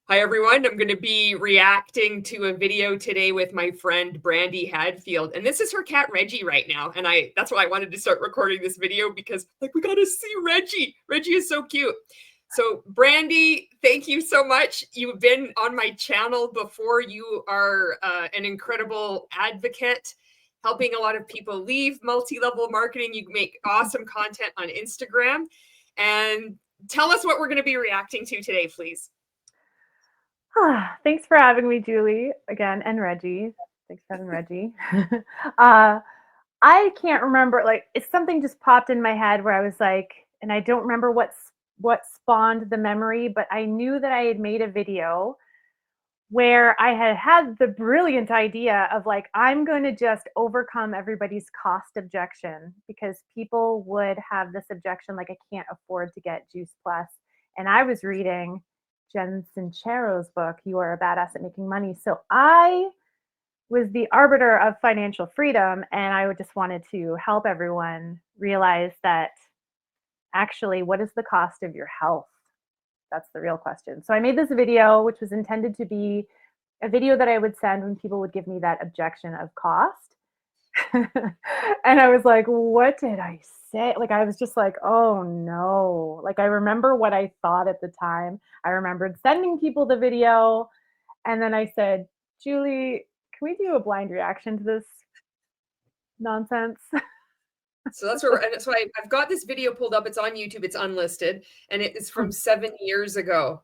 Hi, everyone. I'm going to be reacting to a video today with my friend Brandy Hadfield. And this is her cat Reggie right now. And that's why I wanted to start recording this video because we got to see Reggie. Reggie is so cute. So Brandy, thank you so much. You've been on my channel before. You are an incredible advocate, helping a lot of people leave multi-level marketing. You make awesome content on Instagram. And tell us what we're going to be reacting to today, please. Thanks for having me, Julie, again, and Reggie. Thanks for having Reggie. I can't remember, it's something just popped in my head where I was like, and I don't remember what spawned the memory, but I knew that I had made a video where I had the brilliant idea of I'm going to just overcome everybody's cost objection, because people would have this objection, I can't afford to get Juice Plus. And I was reading Jen Sincero's book, You Are a Badass at Making Money. So I was the arbiter of financial freedom, and I just wanted to help everyone realize that actually, what is the cost of your health? That's the real question. So I made this video, which was intended to be a video that I would send when people would give me that objection of cost. And I was like, what did I say? I was just like, oh no. I remember what I thought at the time. I remembered sending people the video. And then I said, Julie, can we do a blind reaction to this nonsense? So that's where, and so I've got this video pulled up. It's on YouTube. It's unlisted, and it is from 7 years ago.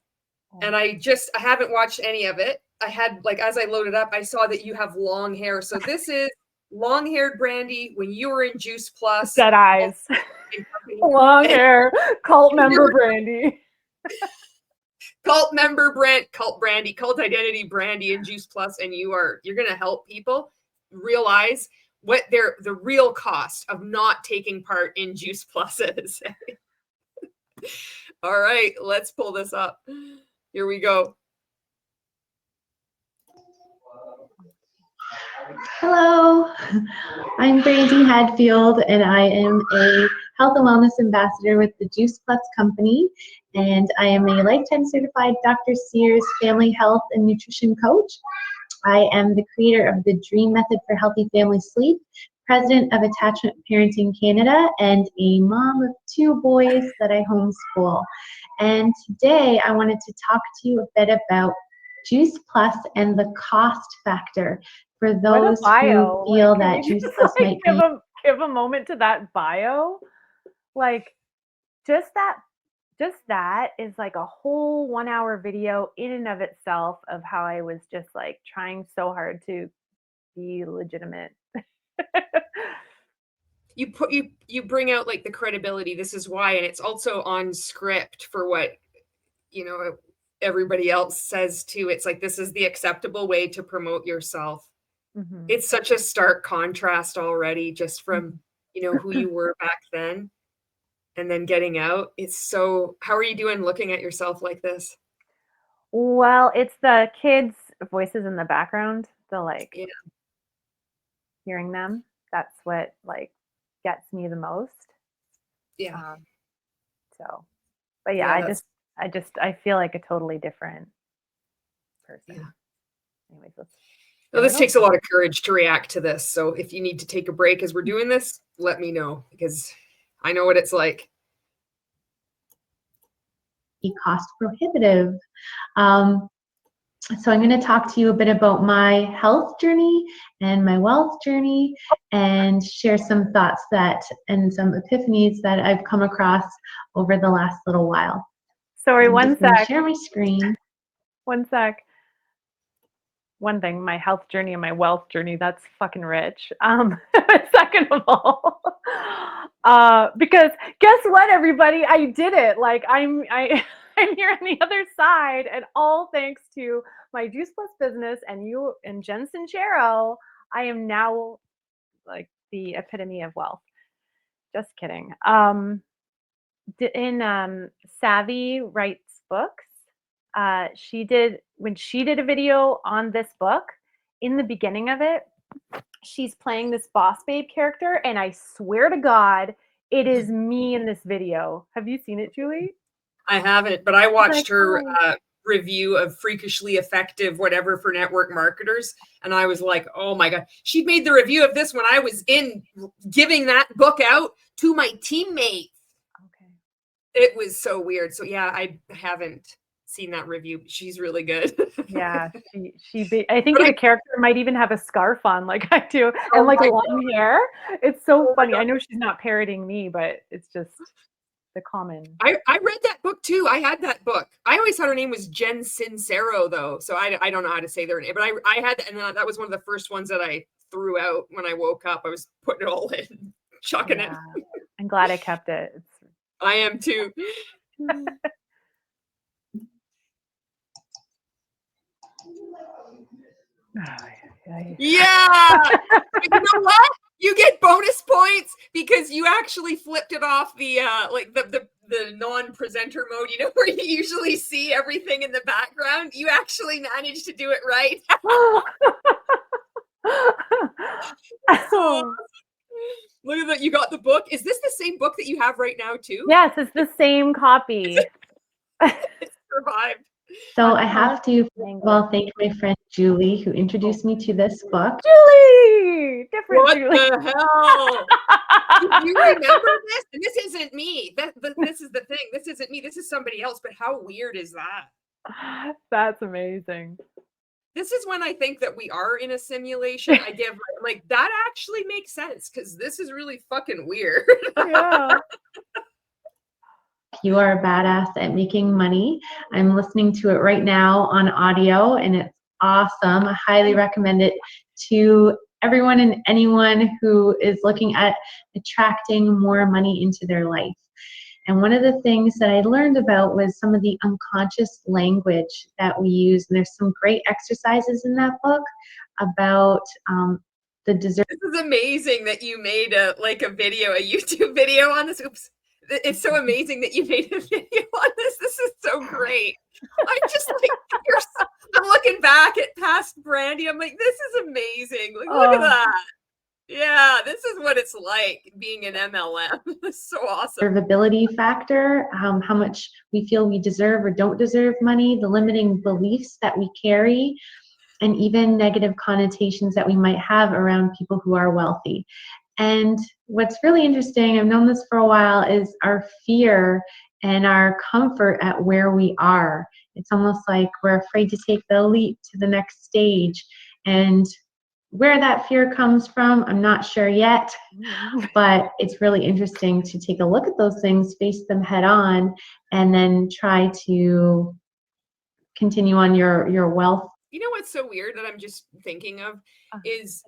And I haven't watched any of it. I had, as I loaded up, I saw that you have long hair. So this is long-haired Brandy when you were in Juice Plus. Dead eyes. Long hair. Cult member Brandy. Cult member cult Brandy, cult identity Brandy in Juice Plus, and you're going to help people realize what the real cost of not taking part in Juice Plus is. All right, let's pull this up. Here we go. Hello, I'm Brandy Hadfield, and I am a health and wellness ambassador with the Juice Plus company, and I am a lifetime certified Dr. Sears family health and nutrition coach. I am the creator of the Dream Method for Healthy Family Sleep, president of Attachment Parenting Canada, and a mom of 2 boys that I homeschool. And today I wanted to talk to you a bit about Juice Plus and the cost factor for those who feel that Juice Plus might be. Give a moment to that bio. Just that is a whole 1-hour video in and of itself of how I was just trying so hard to be legitimate. You bring out the credibility. This is why, and it's also on script for what everybody else says too. It's this is the acceptable way to promote yourself. Mm-hmm. It's such a stark contrast already, just from who you were back then and then getting out. It's so, how are you doing looking at yourself like this? Well, it's the kids' voices in the background, hearing them. That's what gets me the most. Yeah. But yeah, I feel like a totally different person. Yeah. Anyways, this takes a lot of courage to react to this. So if you need to take a break as we're doing this, let me know, because I know what it's like. Be cost prohibitive. So I'm going to talk to you a bit about my health journey and my wealth journey, and share some thoughts and some epiphanies that I've come across over the last little while. Sorry, one sec. Share my screen. One sec. One thing, my health journey and my wealth journey, that's fucking rich. Second of all, because guess what, everybody, I did it. I'm here on the other side, and all thanks to my Juice Plus business and you and Jen Sincero, I am now the epitome of wealth. Just kidding. Savvy writes books. When she did a video on this book, in the beginning of it, she's playing this boss babe character, and I swear to God, it is me in this video. Have you seen it, Julie? I haven't, but I watched her review of Freakishly Effective, whatever, for network marketers. And I was like, oh my God, she made the review of this when I was in giving that book out to my teammates. Okay. It was so weird. So yeah, I haven't seen that review. She's really good. Yeah, I think the character might even have a scarf on like I do, and like long hair. It's so funny. I know she's not parroting me, but it's just the common. I read that book too. I had that book. I always thought her name was Jen Sincero though, so I don't know how to say their name. But I had, and that was one of the first ones that I threw out when I woke up. I was putting it all in, chucking it. I'm glad I kept it. I am too. Yeah. You know what? You get bonus points because you actually flipped it off the like the non-presenter mode, you know, where you usually see everything in the background. You actually managed to do it right. So, look at that. You got the book. Is this the same book that you have right now too? Yes, it's the same copy. It survived. So I have to thank my friend Julie who introduced me to this book. Julie! Different what Julie. The hell? Do you remember this? And this isn't me. This is the thing. This isn't me. This is somebody else. But how weird is that? That's amazing. This is when I think that we are in a simulation. I give like that actually makes sense because this is really fucking weird. Yeah. You are a badass at making money. I'm listening to it right now on audio and it's awesome. I highly recommend it to everyone and anyone who is looking at attracting more money into their life. And one of the things that I learned about was some of the unconscious language that we use. And there's some great exercises in that book about the deserve. This is amazing that you made a YouTube video on this. Oops. It's so amazing that you made a video on this. This is so great. I'm just like, I'm looking back at past Brandy. I'm like, this is amazing. Like, look at that. Yeah, this is what it's like being an MLM. It's so awesome. Deservability factor, how much we feel we deserve or don't deserve money, the limiting beliefs that we carry, and even negative connotations that we might have around people who are wealthy. And what's really interesting, I've known this for a while, is our fear and our comfort at where we are. It's almost like we're afraid to take the leap to the next stage. And where that fear comes from, I'm not sure yet, but it's really interesting to take a look at those things, face them head on, and then try to continue on your wealth. You know what's so weird that I'm just thinking of is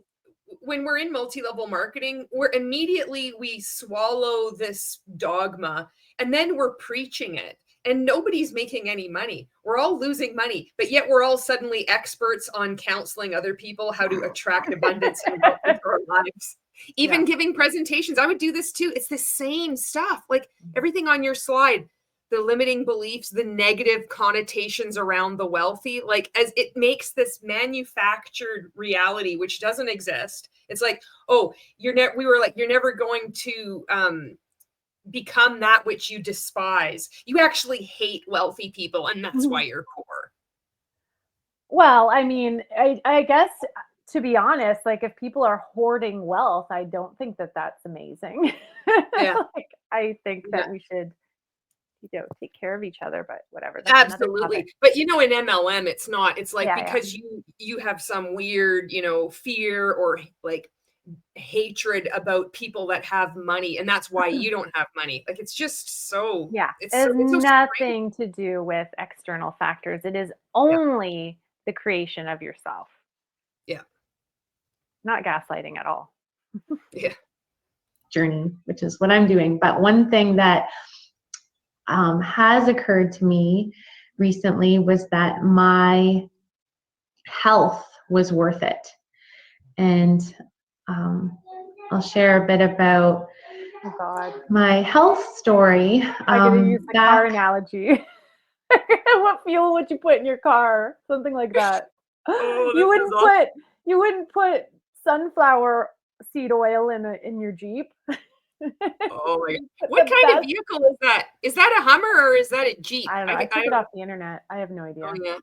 when we're in multi-level marketing, we swallow this dogma and then we're preaching it and nobody's making any money. We're all losing money, but yet we're all suddenly experts on counseling other people how to attract abundance and wealth into our lives. Even giving presentations. I would do this too. It's the same stuff. Like everything on your slide, the limiting beliefs, the negative connotations around the wealthy, like as it makes this manufactured reality, which doesn't exist. It's like, oh, you're never going to become that which you despise. You actually hate wealthy people, and that's why you're poor. Well, I mean, I guess to be honest, like if people are hoarding wealth, I don't think that that's amazing. Yeah. Like, I think that we should, take care of each other, but whatever. Absolutely. But in MLM, it's not. It's like because you have some weird, fear or like hatred about people that have money, and that's why you don't have money. Like it's just so it's nothing to do with external factors. It is only the creation of yourself. Yeah. Not gaslighting at all. Yeah. Journey, which is what I'm doing. But one thing that has occurred to me recently was that my health was worth it. And I'll share a bit about my health story. I'm going to use the car analogy. What fuel would you put in your car? Something like that. Oh, you wouldn't put sunflower seed oil in your Jeep. Oh my God. But What the kind of best, vehicle is that? Is that a Hummer or is that a Jeep? I don't know. I took it off the internet. I have no idea. Oh yeah.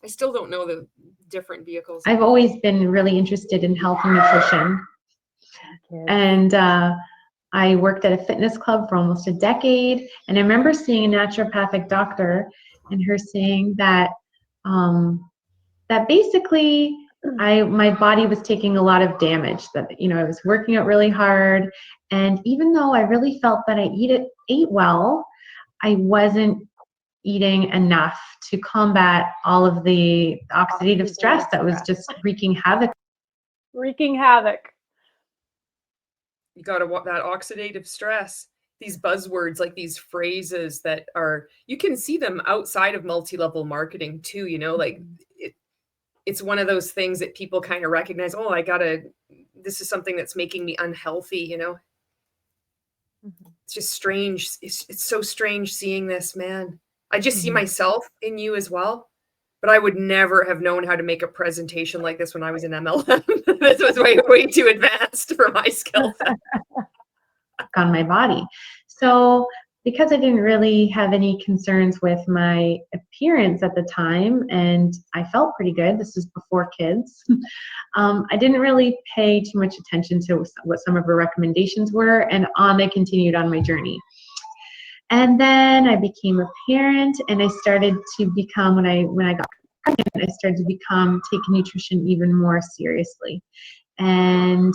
I still don't know the different vehicles. I've always been really interested in health and nutrition. Kids. And I worked at a fitness club for almost a decade. And I remember seeing a naturopathic doctor and her saying that that basically my body was taking a lot of damage, that I was working out really hard, and even though I really felt that I ate well, I wasn't eating enough to combat all of the oxidative stress that was just wreaking havoc. Wreaking havoc. You got to want that oxidative stress. These buzzwords, like these phrases that are, you can see them outside of multi-level marketing too, like it's one of those things that people kind of recognize, oh, this is something that's making me unhealthy, It's just strange. It's so strange seeing this, man. I just see myself in you as well, but I would never have known how to make a presentation like this when I was in MLM. This was way too advanced for my skill set. On my body. So because I didn't really have any concerns with my appearance at the time, and I felt pretty good, this was before kids, I didn't really pay too much attention to what some of her recommendations were, and I continued on my journey. And then I became a parent, and I started to become, when I got pregnant, I started to take nutrition even more seriously. And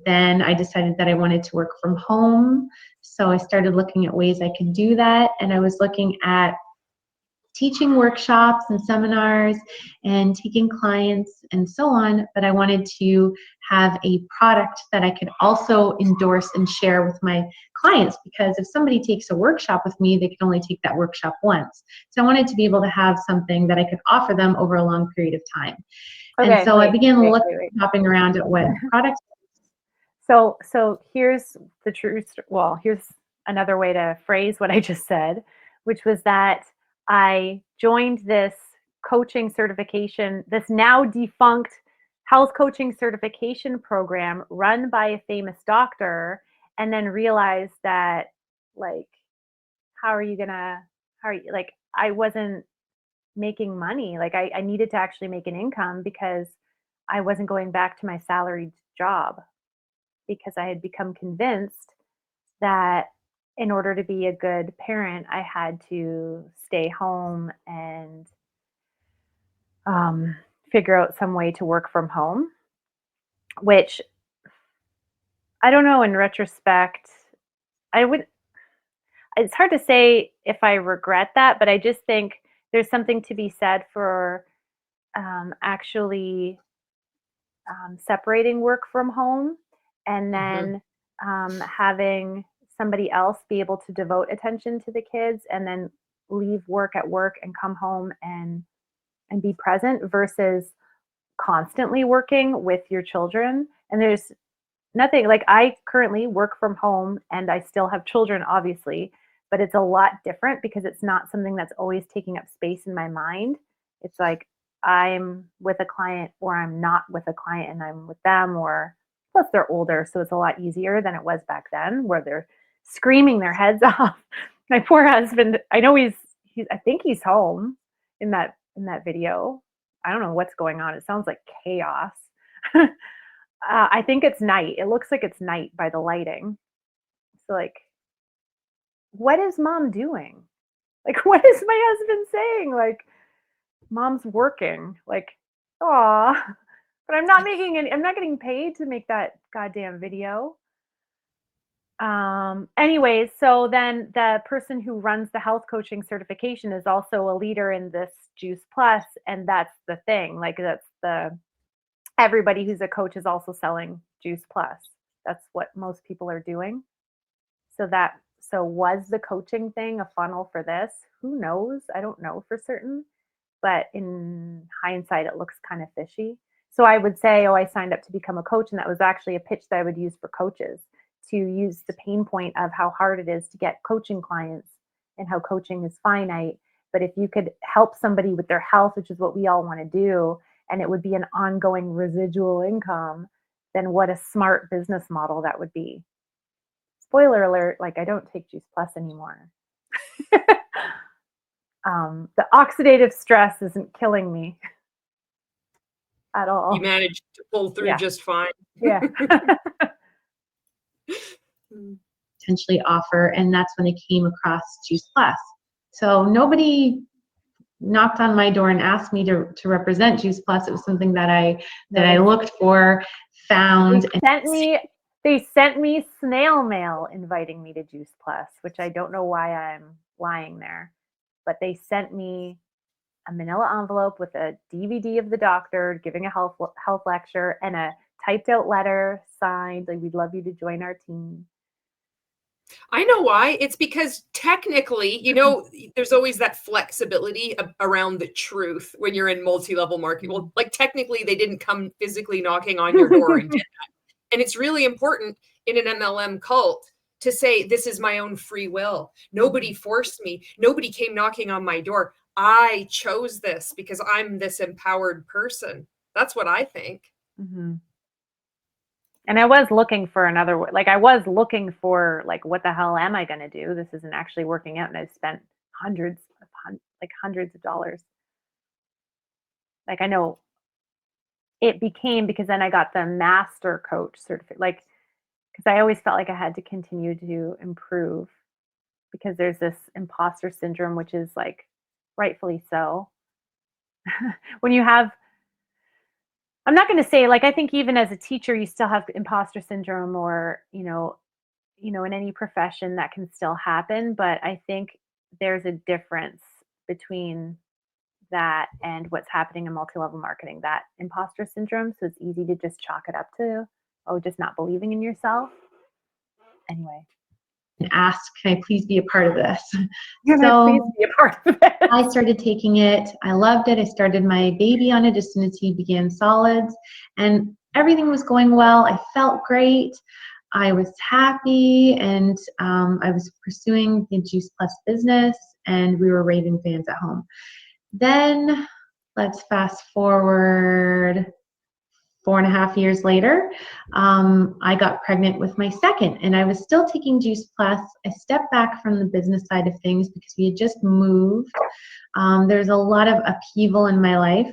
then I decided that I wanted to work from home. So I started looking at ways I could do that. And I was looking at teaching workshops and seminars and taking clients and so on. But I wanted to have a product that I could also endorse and share with my clients, because if somebody takes a workshop with me, they can only take that workshop once. So I wanted to be able to have something that I could offer them over a long period of time. Okay, and so I began shopping around at what products. So here's the truth. Well, here's another way to phrase what I just said, which was that I joined this coaching certification, this now defunct health coaching certification program run by a famous doctor, and then realized that, like, I wasn't making money. Like, I needed to actually make an income because I wasn't going back to my salaried job, because I had become convinced that in order to be a good parent, I had to stay home and figure out some way to work from home, which I don't know, in retrospect, it's hard to say if I regret that, but I just think there's something to be said for actually separating work from home, and then having somebody else be able to devote attention to the kids, and then leave work at work and come home and be present, versus constantly working with your children. And there's nothing, like, I currently work from home and I still have children, obviously, but it's a lot different because it's not something that's always taking up space in my mind. It's like I'm with a client or I'm not with a client and I'm with them, or plus they're older, so it's a lot easier than it was back then where they're screaming their heads off. My poor husband, I know I think he's home in that video. I don't know what's going on. It sounds like chaos. I think it's night. It looks like it's night by the lighting. So, like, what is mom doing? Like, what is my husband saying? Like, mom's working. Like, aw, but I'm not getting paid to make that goddamn video. Anyways, so then the person who runs the health coaching certification is also a leader in this Juice Plus, and that's the thing. Like, everybody who's a coach is also selling Juice Plus. That's what most people are doing. So was the coaching thing a funnel for this? Who knows? I don't know for certain, but in hindsight, it looks kind of fishy. So I would say, I signed up to become a coach, and that was actually a pitch that I would use for coaches, to use the pain point of how hard it is to get coaching clients and how coaching is finite. But if you could help somebody with their health, which is what we all want to do, and it would be an ongoing residual income, then what a smart business model that would be. Spoiler alert, like I don't take Juice Plus anymore. The oxidative stress isn't killing me at all. You managed to pull through just fine. Yeah. Potentially offer, and that's when I came across Juice Plus. So nobody knocked on my door and asked me to represent Juice Plus. It was something that I looked for, found. They sent me snail mail inviting me to Juice Plus, which I don't know why I'm lying there, but they sent me a manila envelope with a DVD of the doctor giving a health lecture and a typed out letter signed like, we'd love you to join our team. I know why. It's because technically, you know, there's always that flexibility around the truth when you're in multi-level marketing. Well, like technically they didn't come physically knocking on your door and did that. And it's really important in an MLM cult to say, this is my own free will. Nobody forced me. Nobody came knocking on my door. I chose this because I'm this empowered person. That's what I think. Mm-hmm. And I was looking for another, like I was looking for like, what the hell am I going to do? This isn't actually working out. And I've spent hundreds of dollars. Like I know it became, because then I got the master coach certificate, like, because I always felt like I had to continue to improve because there's this imposter syndrome, which is like rightfully so. When you have, I'm not going to say, like, I think even as a teacher, you still have imposter syndrome, or, you know, in any profession that can still happen. But I think there's a difference between that and what's happening in multi-level marketing, that imposter syndrome. So it's easy to just chalk it up to, oh, just not believing in yourself. Anyway. And ask, can I please be a part of this? Can I please be a part of it? I started taking it. I loved it. I started my baby on it as soon as he began solids, and everything was going well. I felt great. I was happy, and I was pursuing the Juice Plus business, and we were raving fans at home. Then let's fast forward 4.5 years later, I got pregnant with my second, and I was still taking Juice Plus. I stepped back from the business side of things because we had just moved. There's a lot of upheaval in my life.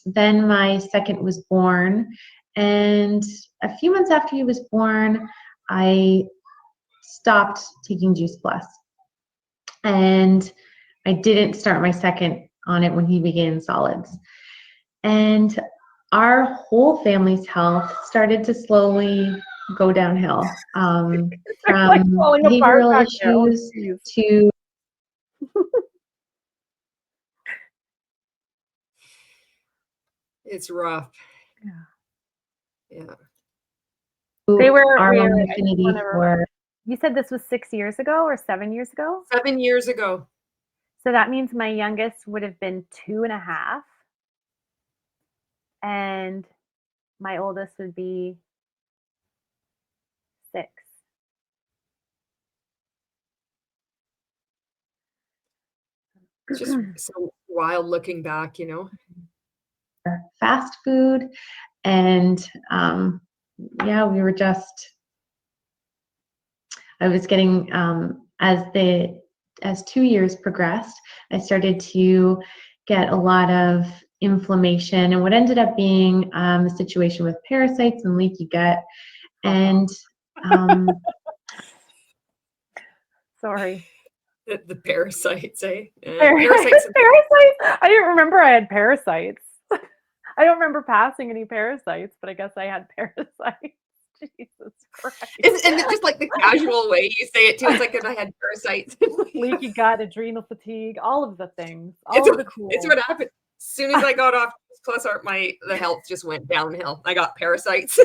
Then my second was born, and a few months after he was born, I stopped taking Juice Plus. And I didn't start my second on it when he began solids. And our whole family's health started to slowly go downhill, from like behavioral issues to it's rough. Yeah. They were our own affinity for. You said this was 6 years ago or 7 years ago? 7 years ago. So that means my youngest would have been 2.5. And my oldest would be 6. It's just so wild looking back, you know. Fast food, and yeah, we were just. I was getting as 2 years progressed, I started to get a lot of inflammation, and what ended up being a situation with parasites and leaky gut, and sorry. The parasites, eh? Parasites. I didn't remember I had parasites. I don't remember passing any parasites, but I guess I had parasites. Jesus Christ. And just like the casual way you say it too, it's like, if I had parasites. Leaky gut, adrenal fatigue, all of the things. It's what happened. As soon as I got off Plus, the health just went downhill. I got parasites.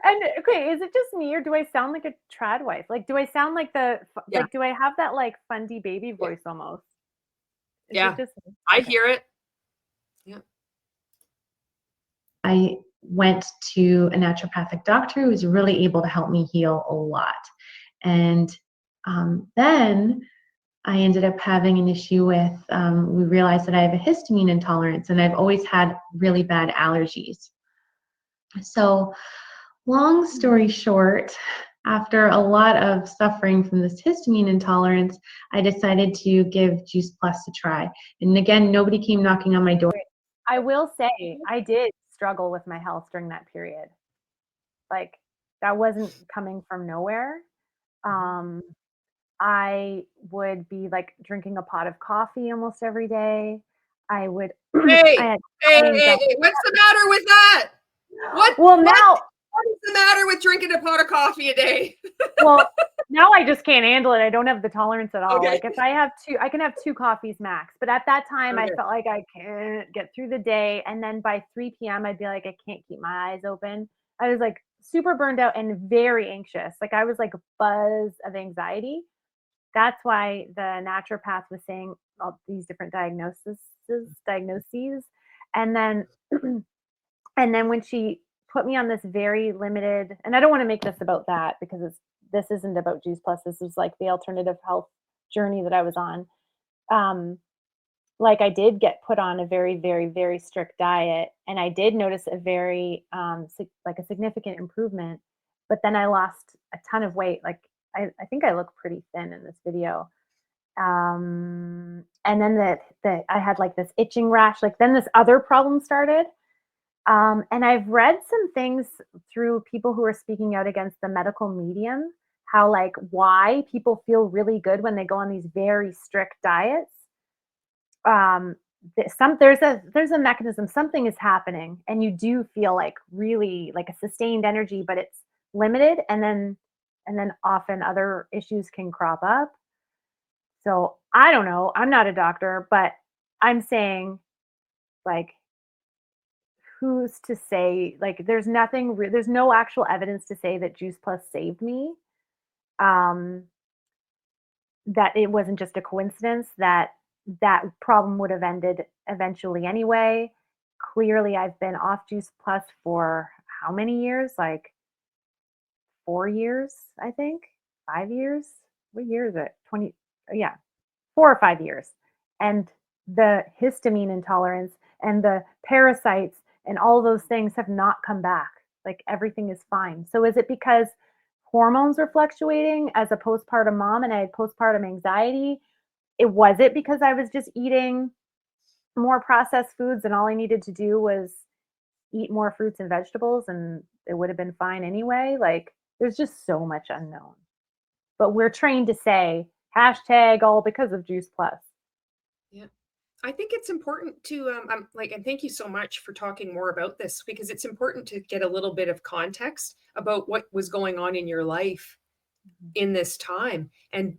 And okay, is it just me, or do I sound like a trad wife? Like, do I sound like like, do I have that like fundy baby voice almost? Is it just me? I hear it. Yeah. I went to a naturopathic doctor who was really able to help me heal a lot. And then I ended up having an issue with, we realized that I have a histamine intolerance, and I've always had really bad allergies. So long story short, after a lot of suffering from this histamine intolerance, I decided to give Juice Plus a try. And again, nobody came knocking on my door. I will say I did struggle with my health during that period. Like that wasn't coming from nowhere. I would be like drinking a pot of coffee almost every day. I would. Hey, I had hey, what's the matter with that? Well, now what is the matter with drinking a pot of coffee a day? well, now I just can't handle it. I don't have the tolerance at all. Okay. Like if I have I can have 2 coffees max. But at that time, Okay. I felt like I can't get through the day. And then by 3 p.m., I'd be like, I can't keep my eyes open. I was like super burned out and very anxious. Like I was like a buzz of anxiety. That's why the naturopath was saying all these different diagnoses. And then and then when she put me on this very limited, and I don't want to make this about that because this isn't about Juice Plus. This is like the alternative health journey that I was on. Like I did get put on a very, very, very strict diet, and I did notice a very like a significant improvement. But then I lost a ton of weight. Like I think I look pretty thin in this video. And then I had like this itching rash. Like then this other problem started. And I've read some things through people who are speaking out against the medical medium, how like why people feel really good when they go on these very strict diets. There's a mechanism, something is happening, and you do feel like really like a sustained energy, but it's limited, and then often other issues can crop up. So I don't know. I'm not a doctor, but I'm saying like who's to say like there's no actual evidence to say that Juice Plus saved me, that it wasn't just a coincidence, that problem would have ended eventually anyway. Clearly I've been off Juice Plus for how many years? Like 4 years, I think. 5 years. What year is it? 20, yeah, 4 or 5 years. And the histamine intolerance and the parasites and all those things have not come back. Like everything is fine. So is it because hormones were fluctuating as a postpartum mom and I had postpartum anxiety? Was it because I was just eating more processed foods and all I needed to do was eat more fruits and vegetables and it would have been fine anyway? Like there's just so much unknown. But we're trained to say hashtag all because of Juice Plus. Yeah. I think it's important to and thank you so much for talking more about this, because it's important to get a little bit of context about what was going on in your life in this time. And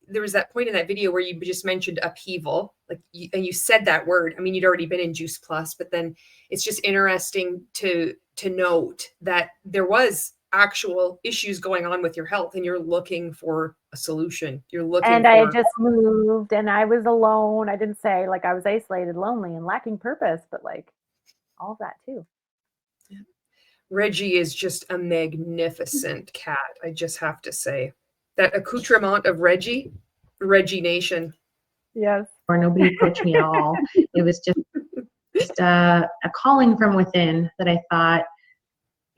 there was that point in that video where you just mentioned upheaval, and you said that word. I mean, you'd already been in Juice Plus, but then it's just interesting to note that there was actual issues going on with your health and you're looking for a solution. And I had just moved and I was alone. I didn't say like I was isolated, lonely, and lacking purpose, but like all of that too. Yeah. Reggie is just a magnificent cat. I just have to say that accoutrement of Reggie Nation. Yes. Or nobody approached me at all. It was just a calling from within that I thought,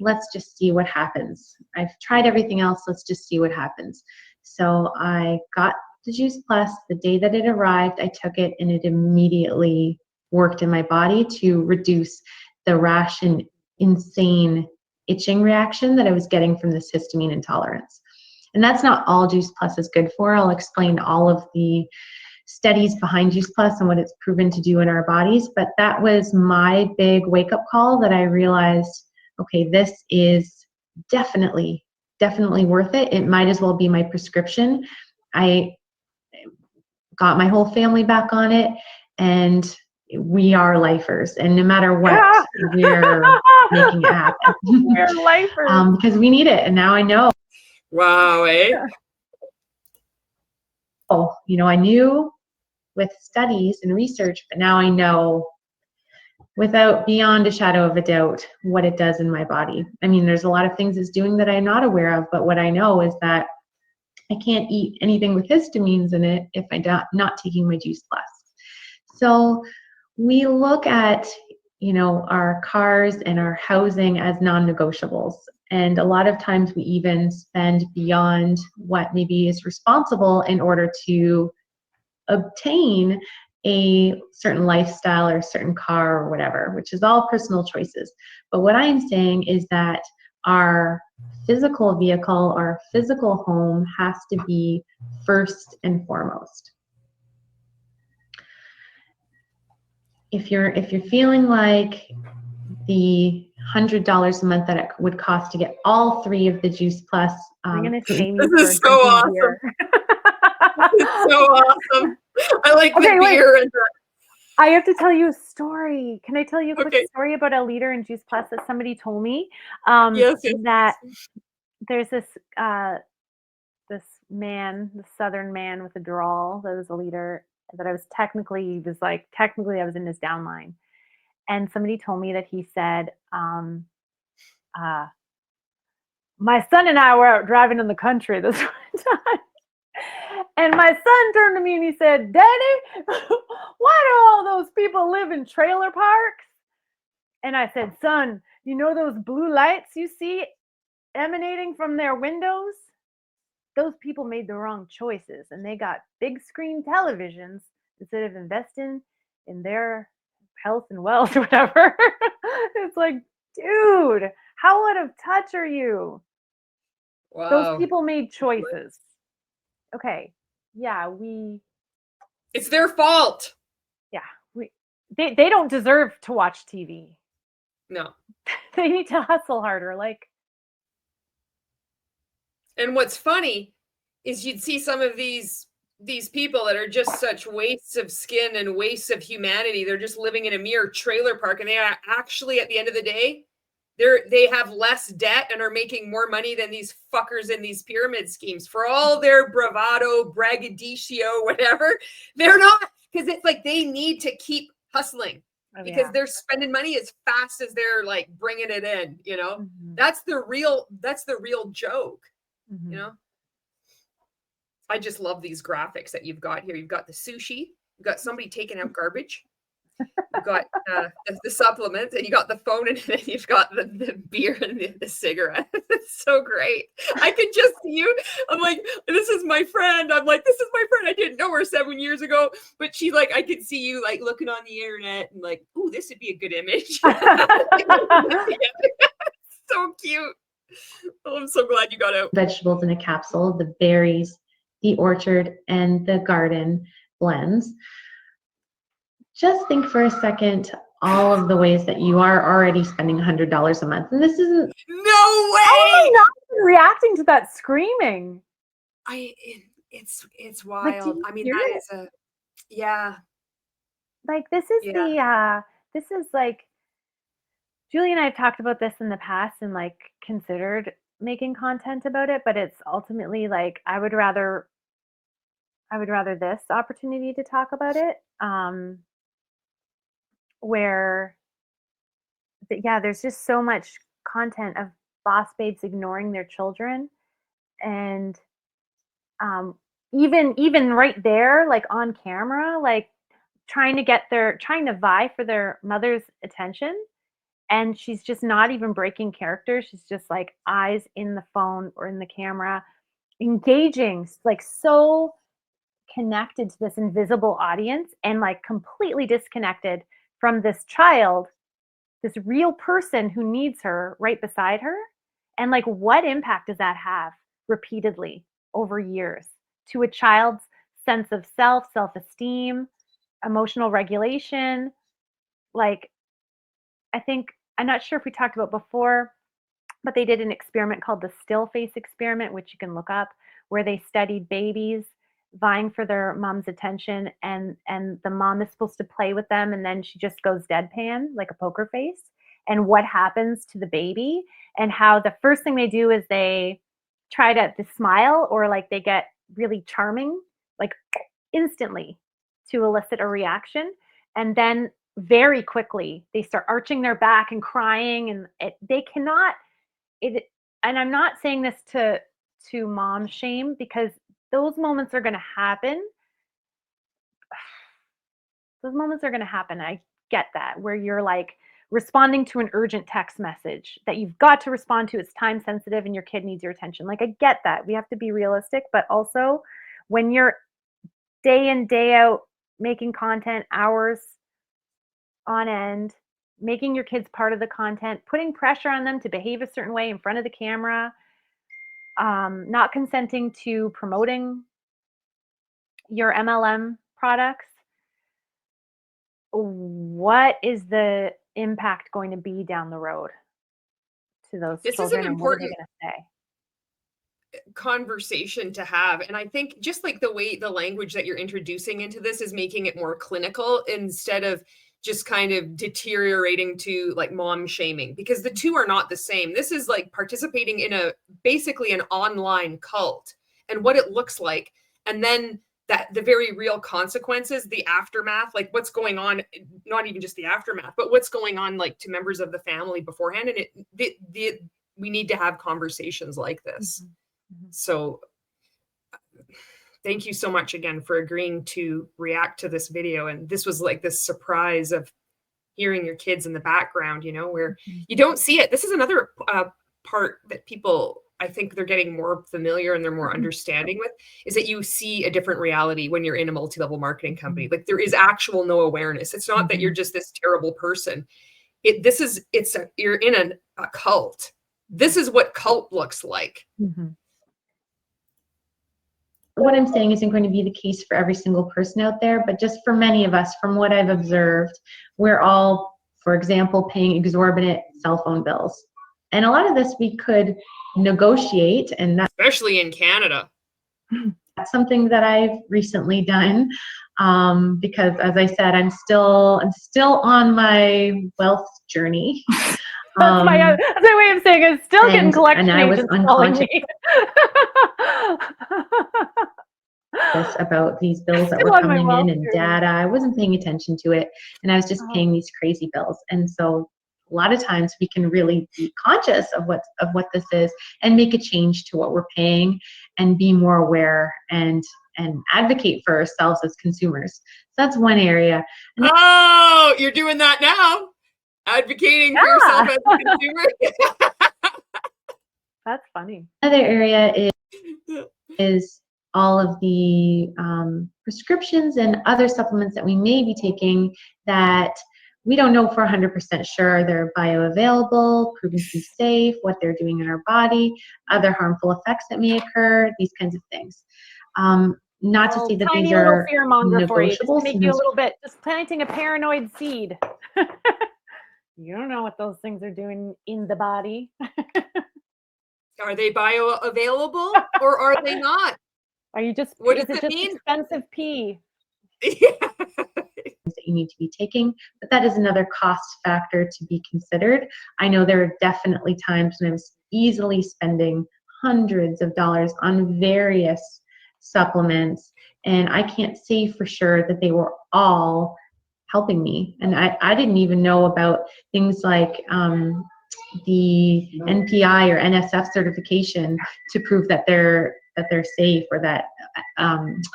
let's just see what happens. I've tried everything else. Let's just see what happens. So I got the Juice Plus. The day that it arrived, I took it and it immediately worked in my body to reduce the rash and insane itching reaction that I was getting from this histamine intolerance. And that's not all Juice Plus is good for. I'll explain all of the studies behind Juice Plus and what it's proven to do in our bodies. But that was my big wake-up call that I realized, okay, this is definitely worth it. It might as well be my prescription. I got my whole family back on it, and we are lifers. And no matter what, we're making it happen. We're lifers. Because we need it. And now I know. Wow, eh? Yeah. Oh, I knew with studies and research, but now I know beyond a shadow of a doubt what it does in my body. I mean, there's a lot of things it's doing that I'm not aware of, but what I know is that I can't eat anything with histamines in it if I'm not taking my Juice Plus. So we look at, our cars and our housing as non-negotiables. And a lot of times we even spend beyond what maybe is responsible in order to obtain a certain lifestyle or a certain car or whatever, which is all personal choices. But what I'm saying is that our physical vehicle, our physical home has to be first and foremost. If you're feeling like the $100 a month that it would cost to get all 3 of the Juice Plus, I'm gonna shame you This for is so drinking awesome. beer. It's so awesome. I like Okay, the wait. beer and I have to tell you a story. Can I tell you a quick Okay. story about a leader in Juice Plus that somebody told me? Yes, yes. That there's this man, the Southern man with a drawl that was a leader that I was technically I was in his downline. And somebody told me that he said, my son and I were out driving in the country this one time. And my son turned to me and he said, Daddy, why do all those people live in trailer parks? And I said, son, you know those blue lights you see emanating from their windows? Those people made the wrong choices and they got big screen televisions instead of investing in their health and wealth or whatever. It's like, dude, how out of touch are you? Wow. Those people made choices. Okay. Yeah, It's their fault. they don't deserve to watch TV. No. They need to hustle harder. Like, and what's funny is you'd see some of these people that are just such wastes of skin and wastes of humanity. They're just living in a mere trailer park, and they are actually, at the end of the day, they have less debt and are making more money than these fuckers in these pyramid schemes. For all their bravado, braggadocio, whatever, they're not, because it's like they need to keep hustling because they're spending money as fast as they're like bringing it in. mm-hmm. That's the real joke. Mm-hmm. I just love these graphics that you've got here. You've got the sushi, you've got somebody taking out garbage, you've got the supplements, and you got the phone, and then you've got the beer and the cigarette. It's so great. I can just see you. I'm like, this is my friend. I'm like, this is my friend. I didn't know her 7 years ago, but she like, I could see you like looking on the internet and like, ooh, this would be a good image. So cute. Oh, I'm so glad you got out. Vegetables in a capsule, the berries, the orchard, and the garden blends. Just think for a second all of the ways that you are already spending $100 a month. And this isn't... No way! How am I not reacting to that screaming? It's wild. Like, I mean, that is a... Yeah. Like, this is like... Julie and I have talked about this in the past and like considered making content about it, but it's ultimately like I would rather this opportunity to talk about it, where there's just so much content of boss babes ignoring their children, and even right there, like on camera, like trying to vie for their mother's attention. And she's just not even breaking character. She's just like eyes in the phone or in the camera, engaging, like so connected to this invisible audience and like completely disconnected from this child, this real person who needs her right beside her. And like, what impact does that have repeatedly over years to a child's sense of self, self-esteem, emotional regulation? Like, I'm not sure if we talked about before, but they did an experiment called the still face experiment, which you can look up, where they studied babies vying for their mom's attention, and the mom is supposed to play with them, and then she just goes deadpan like a poker face, and what happens to the baby, and how the first thing they do is they try to smile, or like they get really charming like instantly to elicit a reaction, and then very quickly they start arching their back and crying, and they cannot and I'm not saying this to mom shame, because those moments are going to happen. Those moments are going to happen. I get that, where you're like, responding to an urgent text message that you've got to respond to. It's time sensitive and your kid needs your attention. Like, I get that. We have to be realistic, but also when you're day in, day out making content, hours on end, making your kids part of the content, putting pressure on them to behave a certain way in front of the camera, not consenting to promoting your MLM products, what is the impact going to be down the road to those This children, is an and what are they important going to say? conversation to have. And I think just like the way the language that you're introducing into this is making it more clinical instead of just kind of deteriorating to like mom shaming, because the two are not the same. This is like participating in a basically an online cult and what it looks like. And then that the very real consequences, the aftermath, like what's going on, not even just the aftermath, but what's going on like to members of the family beforehand. And we need to have conversations like this. So thank you so much again for agreeing to react to this video. And this was like this surprise of hearing your kids in the background, you know, where you don't see it. This is another part that people, I think they're getting more familiar and they're more understanding with, is that you see a different reality when you're in a multi-level marketing company. Like there is actual no awareness. It's not that you're just this terrible person. You're in a cult. This is what cult looks like. What I'm saying isn't going to be the case for every single person out there, but just for many of us, from what I've observed, we're all, for example, paying exorbitant cell phone bills. And a lot of this we could negotiate, and that's especially in Canada. That's something that I've recently done, because as I said, I'm still on my wealth journey. That's my way of saying it's still getting collection and I was agents calling unconscious me. about these bills that Still were on my coming wealth in and journey. data. I wasn't paying attention to it, and I was just paying these crazy bills. And so a lot of times we can really be conscious of what this is and make a change to what we're paying and be more aware and advocate for ourselves as consumers. So that's one area. Oh, you're doing that now? Advocating for yourself as a consumer? That's funny. Another area is all of the prescriptions and other supplements that we may be taking that we don't know for 100% sure they're bioavailable, proven to be safe, what they're doing in our body, other harmful effects that may occur, these kinds of things. Not to say that these are negotiable. Make you a little bit, just planting a paranoid seed. You don't know what those things are doing in the body. Are they bioavailable or are they not? Are you just, what is does it just mean? Expensive pee? That you need to be taking, but that is another cost factor to be considered. I know there are definitely times when I was easily spending hundreds of dollars on various supplements, and I can't say for sure that they were all helping me. And I didn't even know about things like the NPI or NSF certification to prove that they're safe, or that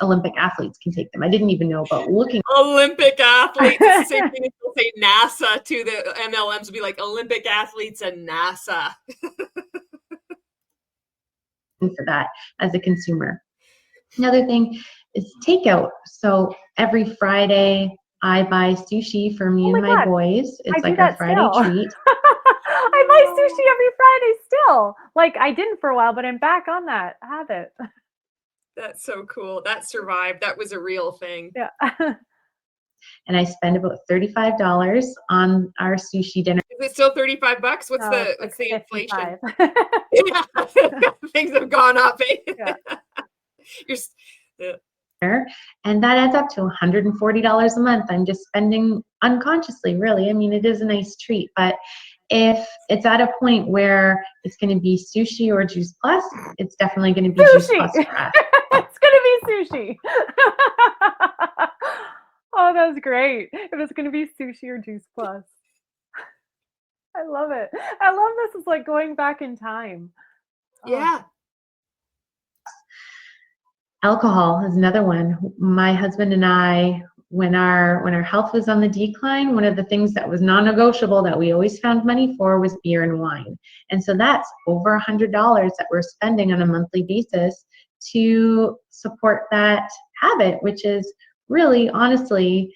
Olympic athletes can take them. I didn't even know about looking. Olympic athletes. It's the same thing as they'll say NASA to the MLMs, would be like Olympic athletes and NASA. For that as a consumer. Another thing is takeout. So every Friday I buy sushi for me and my boys. It's like our Friday treat. I buy sushi every Friday still. Like, I didn't for a while, but I'm back on that habit. That's so cool. That survived. That was a real thing. Yeah. And I spend about $35 on our sushi dinner. Is it still $35? What's the inflation? Things have gone up. Eh? Yeah. And that adds up to $140 a month. I'm just spending unconsciously, really. I mean, it is a nice treat, but if it's at a point where it's going to be sushi or Juice Plus, it's definitely going to be Juice Plus for us. It's going to be sushi. Oh, that's great. If it's going to be sushi or Juice Plus. I love it. I love this. It's like going back in time. Yeah. Alcohol is another one. My husband and I when our health was on the decline, one of the things that was non-negotiable that we always found money for was beer and wine. And so that's over $100 that we're spending on a monthly basis to support that habit, which is really, honestly,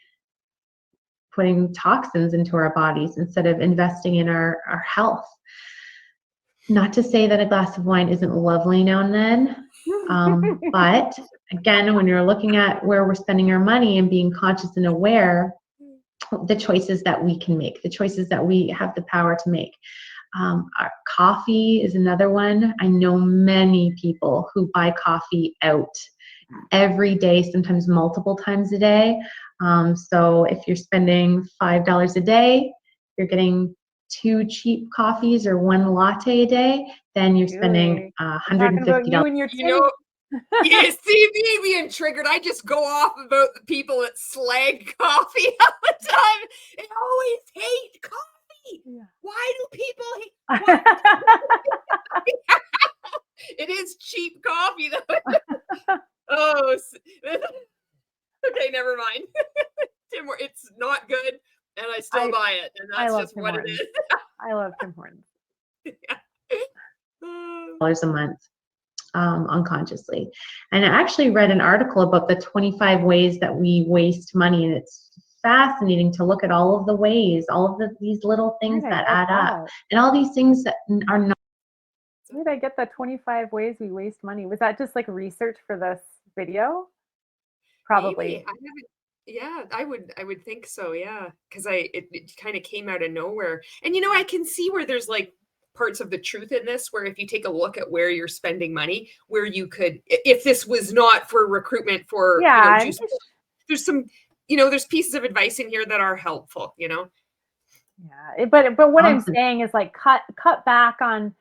putting toxins into our bodies instead of investing in our health. Not to say that a glass of wine isn't lovely now and then, but again, when you're looking at where we're spending our money and being conscious and aware, the choices that we can make, the choices that we have the power to make. Our coffee is another one. I know many people who buy coffee out every day, sometimes multiple times a day. So if you're spending $5 a day, you're getting 2 cheap coffees or 1 latte a day, then you're spending $150. You and your You know, you see me being triggered. I just go off about the people that slag coffee all the time. They always hate coffee. Yeah. Why do people hate? It is cheap coffee though. Oh, okay, never mind. Tim, it's not good, and I still buy it, and that's just what it is. I love Tim Hortons. $100 a month, unconsciously. And I actually read an article about the 25 ways that we waste money, and it's fascinating to look at all of the ways, all of these little things that add up, and all these things that are not. Where did I get the 25 ways we waste money? Was that just like research for this video? Probably. Maybe. Yeah, I would think so. Yeah, because it kind of came out of nowhere, and I can see where there's like parts of the truth in this, where if you take a look at where you're spending money, where you could, if this was not for recruitment for juice, there's some there's pieces of advice in here that are helpful. Yeah, but what I'm saying is like cut back on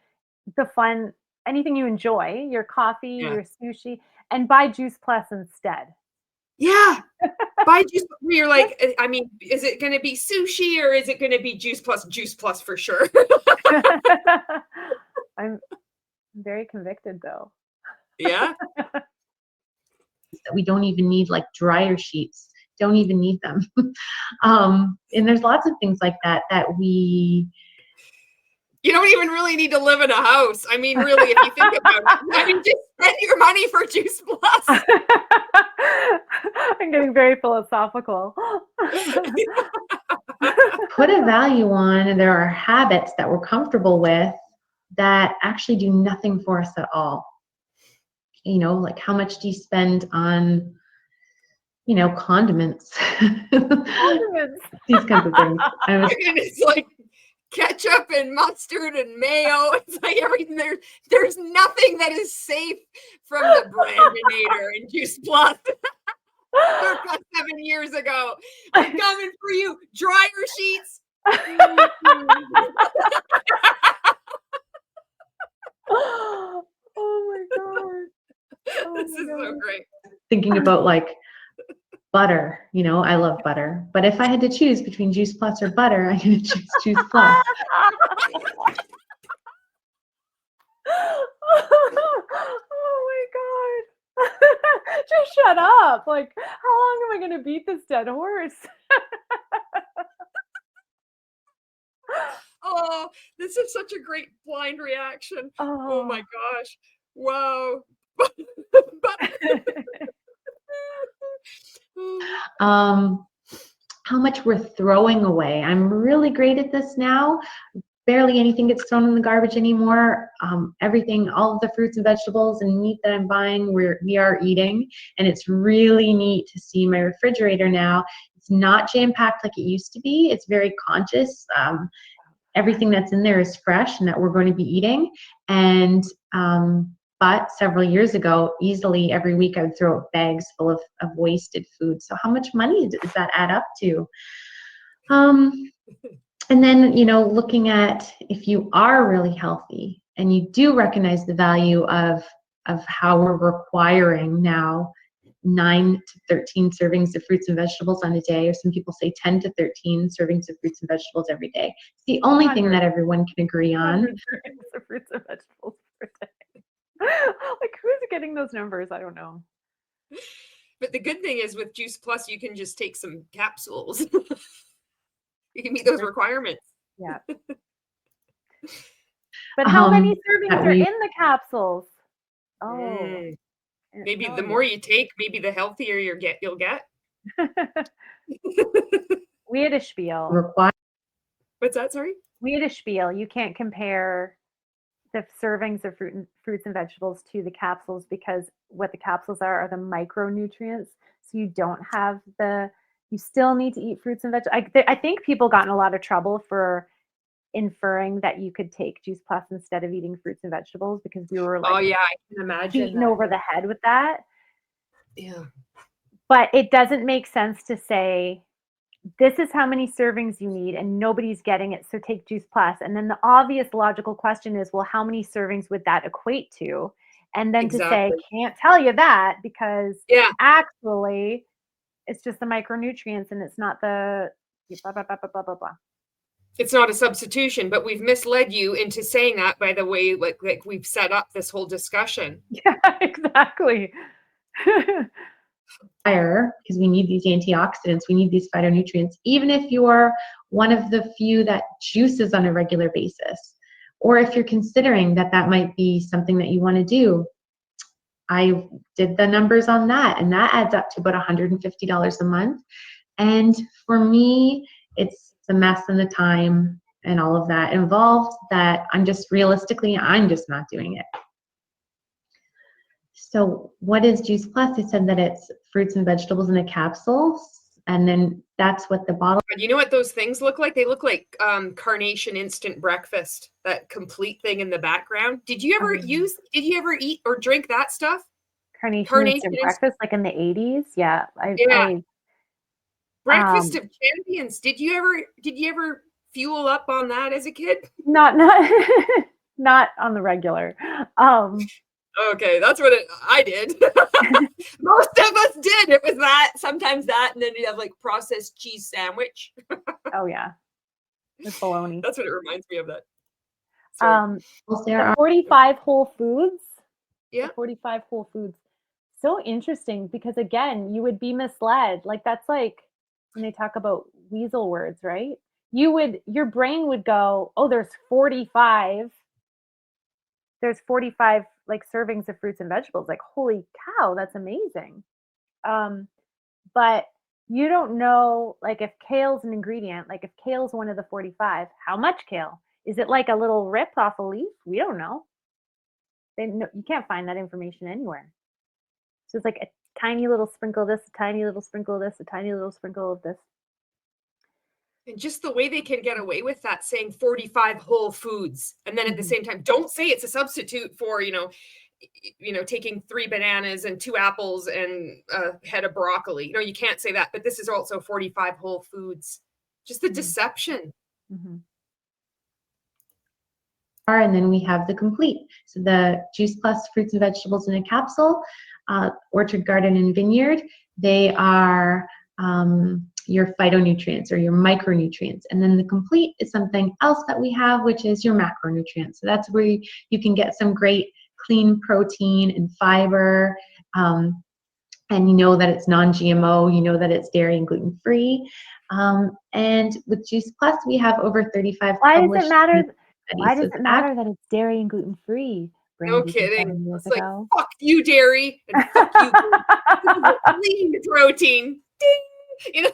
the fun, anything you enjoy, your coffee, your sushi, and buy Juice Plus instead. Yeah. Buy Juice. You're like, I mean, is it going to be sushi or is it going to be Juice Plus? Juice Plus for sure. I'm very convicted though. Yeah. That we don't even need, like dryer sheets. Don't even need them. And there's lots of things like that we. You don't even really need to live in a house. I mean, really, if you think about it, I mean, just spend your money for Juice Plus. I'm getting very philosophical. Put a value on, and there are habits that we're comfortable with that actually do nothing for us at all. Like how much do you spend on, condiments? Condiments. These kinds of things. It's like ketchup and mustard and mayo. It's like everything. There's nothing that is safe from the Brandinator and Juice Plus. 7 years ago. I'm coming for you. Dryer sheets. Oh my god. This is so great. Thinking about like butter, I love butter. But if I had to choose between Juice Plus or butter, I'm going to choose Juice Plus. Oh my god. Just shut up. Like, how long am I going to beat this dead horse? Oh, this is such a great blind reaction. Oh my gosh. Wow. How much we're throwing away. I'm really great at this now. Barely anything gets thrown in the garbage anymore. Everything, all of the fruits and vegetables and meat that I'm buying, we are eating. And it's really neat to see my refrigerator now. It's not jam-packed like it used to be. It's very conscious. Everything that's in there is fresh and that we're going to be eating. And but several years ago, easily every week I would throw out bags full of wasted food. So how much money does that add up to? And then, looking at if you are really healthy and you do recognize the value of how we're requiring now 9 to 13 servings of fruits and vegetables on a day, or some people say 10 to 13 servings of fruits and vegetables every day. It's the only thing that everyone can agree on. 100 servings of fruits and vegetables per day. Like, who's getting those numbers? I don't know. But the good thing is with Juice Plus, you can just take some capsules. You can meet those requirements. Yeah. But how many servings that are in the capsules? Oh, Mm. I didn't Maybe tell the more you take, maybe the healthier you'll get. We had a spiel. require What's that? Sorry. We had a spiel. You can't compare the servings of fruits and vegetables to the capsules because what the capsules are the micronutrients. So you don't have you still need to eat fruits and vegetables. I think people got in a lot of trouble for inferring that you could take Juice Plus instead of eating fruits and vegetables because we were like, oh yeah, I can imagine beaten over the head with that. Yeah. But it doesn't make sense to say, this is how many servings you need and nobody's getting it, so take Juice Plus. And then the obvious logical question is, well, how many servings would that equate to? And then to say, can't tell you that because actually it's just the micronutrients and it's not the blah, blah, blah, blah, blah, blah, blah. It's not a substitution, but we've misled you into saying that by the way, like we've set up this whole discussion. Yeah, exactly. because we need these antioxidants, we need these phytonutrients, even if you're one of the few that juices on a regular basis, or if you're considering that might be something that you want to do. I did the numbers on that, and that adds up to about $150 a month. And for me, it's the mess and the time and all of that involved that I'm just not doing it. So what is Juice Plus? I said that it's fruits and vegetables in a capsule, and then that's what the bottle. You know what those things look like? They look like Carnation Instant Breakfast, that complete thing in the background. Did you ever eat or drink that stuff? Carnation Instant Breakfast, like in the 80s? Yeah. Breakfast of Champions. Did you ever fuel up on that as a kid? Not on the regular. Okay, that's what I did. Most of us did. It was that, sometimes that, and then you have like processed cheese sandwich. Oh yeah, with bologna. That's what it reminds me of. That. The 45 Whole Foods. Yeah. The 45 Whole Foods. So interesting because again, you would be misled. Like that's like when they talk about weasel words, right? Your brain would go, oh, there's 45 like servings of fruits and vegetables. Like, holy cow, that's amazing. But you don't know, like if kale's an ingredient, like if kale's one of the 45, how much kale? Is it like a little rip off a leaf? We don't know. You can't find that information anywhere. So it's like a tiny little sprinkle of this, a tiny little sprinkle of this, a tiny little sprinkle of this. And just the way they can get away with that, saying 45 whole foods, and then at the same time, don't say it's a substitute for, taking 3 bananas and 2 apples and a head of broccoli. You can't say that, but this is also 45 whole foods. Just the deception. Mm-hmm. And then we have the complete. So the Juice Plus fruits and vegetables in a capsule, Orchard Garden and Vineyard, they are your phytonutrients or your micronutrients. And then the complete is something else that we have, which is your macronutrients. So that's where you can get some great clean protein and fiber. And you know that it's non-GMO, you know that it's dairy and gluten-free. And with Juice Plus, we have over 35 Why published does it matter? studies. Why does it matter that it's dairy and gluten-free? No kidding. It's like, fuck you, dairy, and fuck you, clean protein. Ding!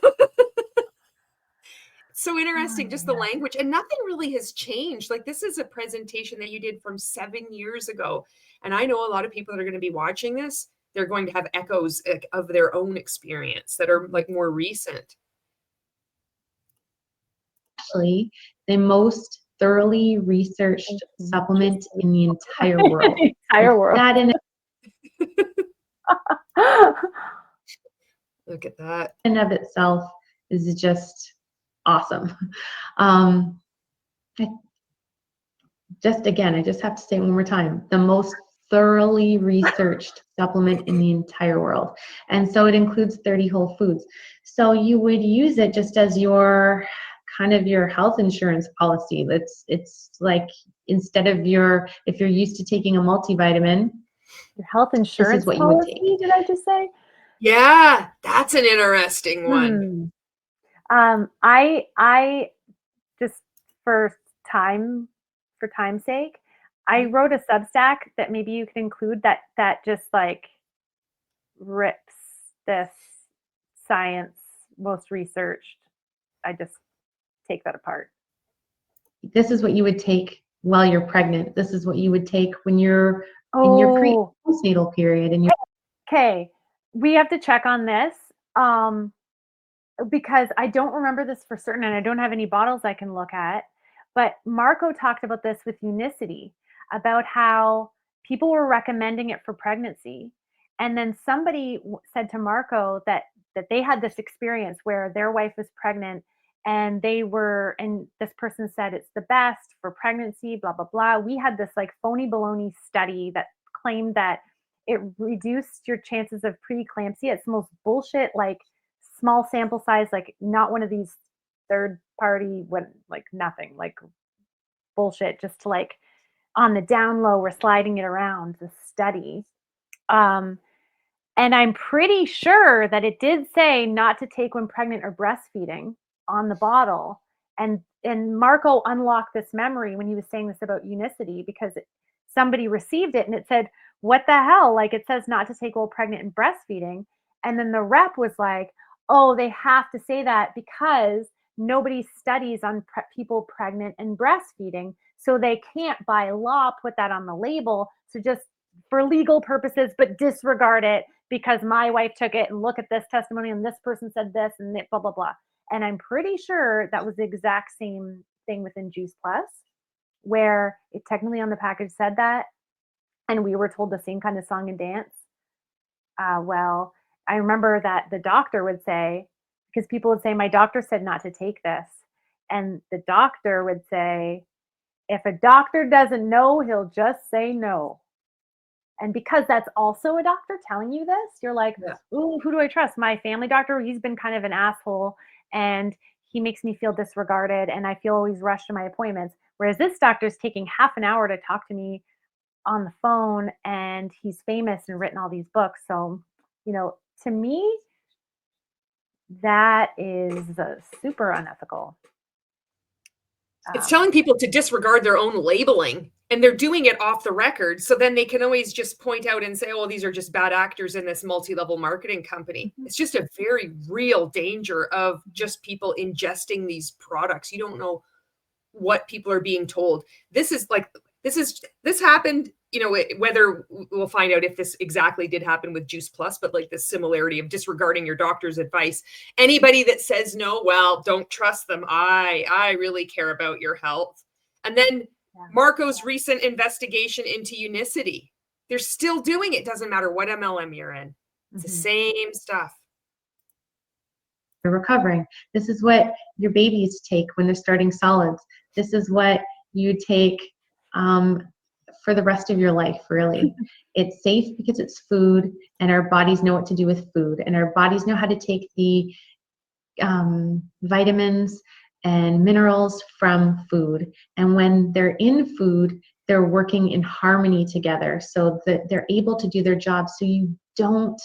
So interesting, just the language, and nothing really has changed. Like, this is a presentation that you did from 7 years ago, and I know a lot of people that are going to be watching this, they're going to have echoes of their own experience that are like more recent. Actually, the most thoroughly researched supplement in the entire world. That in Look at that. and of itself is just awesome. I just have to say it one more time, the most thoroughly researched supplement in the entire world. And so it includes 30 whole foods. So you would use it just as your kind of your health insurance policy. It's like instead of if you're used to taking a multivitamin, your health insurance this is what policy, you would take. did I just say? Yeah, that's an interesting one. I just for time's sake, I wrote a Substack that maybe you could include that just like rips this science most researched. I just take that apart. This is what you would take while you're pregnant. This is what you would take when you're in your postnatal period. And okay, we have to check on this because I don't remember this for certain, and I don't have any bottles I can look at. But Marco talked about this with Unicity, about how people were recommending it for pregnancy, and then somebody said to Marco that they had this experience where their wife was pregnant, and this person said it's the best for pregnancy, blah blah blah. We had this like phony baloney study that claimed that it reduced your chances of preeclampsia. It's the most bullshit, like small sample size, like not one of these third party, like nothing, like bullshit, just to like on the down low, we're sliding it around the study. And I'm pretty sure that it did say not to take when pregnant or breastfeeding on the bottle. And Marco unlocked this memory when he was saying this about Unicity, because somebody received it and it said, what the hell? Like, it says not to take while pregnant and breastfeeding. And then the rep was like, oh, they have to say that because nobody studies on people pregnant and breastfeeding. So they can't by law put that on the label. So just for legal purposes, but disregard it because my wife took it and look at this testimony and this person said this and blah, blah, blah. And I'm pretty sure that was the exact same thing within Juice Plus, where it technically on the package said that. And we were told the same kind of song and dance. Well, I remember that the doctor would say, because people would say, my doctor said not to take this. And the doctor would say, if a doctor doesn't know, he'll just say no. And because that's also a doctor telling you this, you're like, ooh, who do I trust? My family doctor, he's been kind of an asshole and he makes me feel disregarded and I feel always rushed to my appointments. Whereas this doctor's taking half an hour to talk to me on the phone and he's famous and written all these books. So, to me, that is super unethical. It's telling people to disregard their own labeling, and they're doing it off the record. So then they can always just point out and say, oh, these are just bad actors in this multi-level marketing company. It's just a very real danger of just people ingesting these products. You don't know what people are being told. This happened, whether we'll find out if this exactly did happen with Juice Plus, but like this similarity of disregarding your doctor's advice. Anybody that says no, well, don't trust them. I really care about your health. And then Marco's recent investigation into Unicity. They're still doing it. Doesn't matter what MLM you're in. It's the same stuff. You're recovering. This is what your babies take when they're starting solids. This is what you take for the rest of your life, really. It's safe because it's food, and our bodies know what to do with food, and our bodies know how to take the vitamins and minerals from food. And when they're in food, they're working in harmony together so that they're able to do their job, so you don't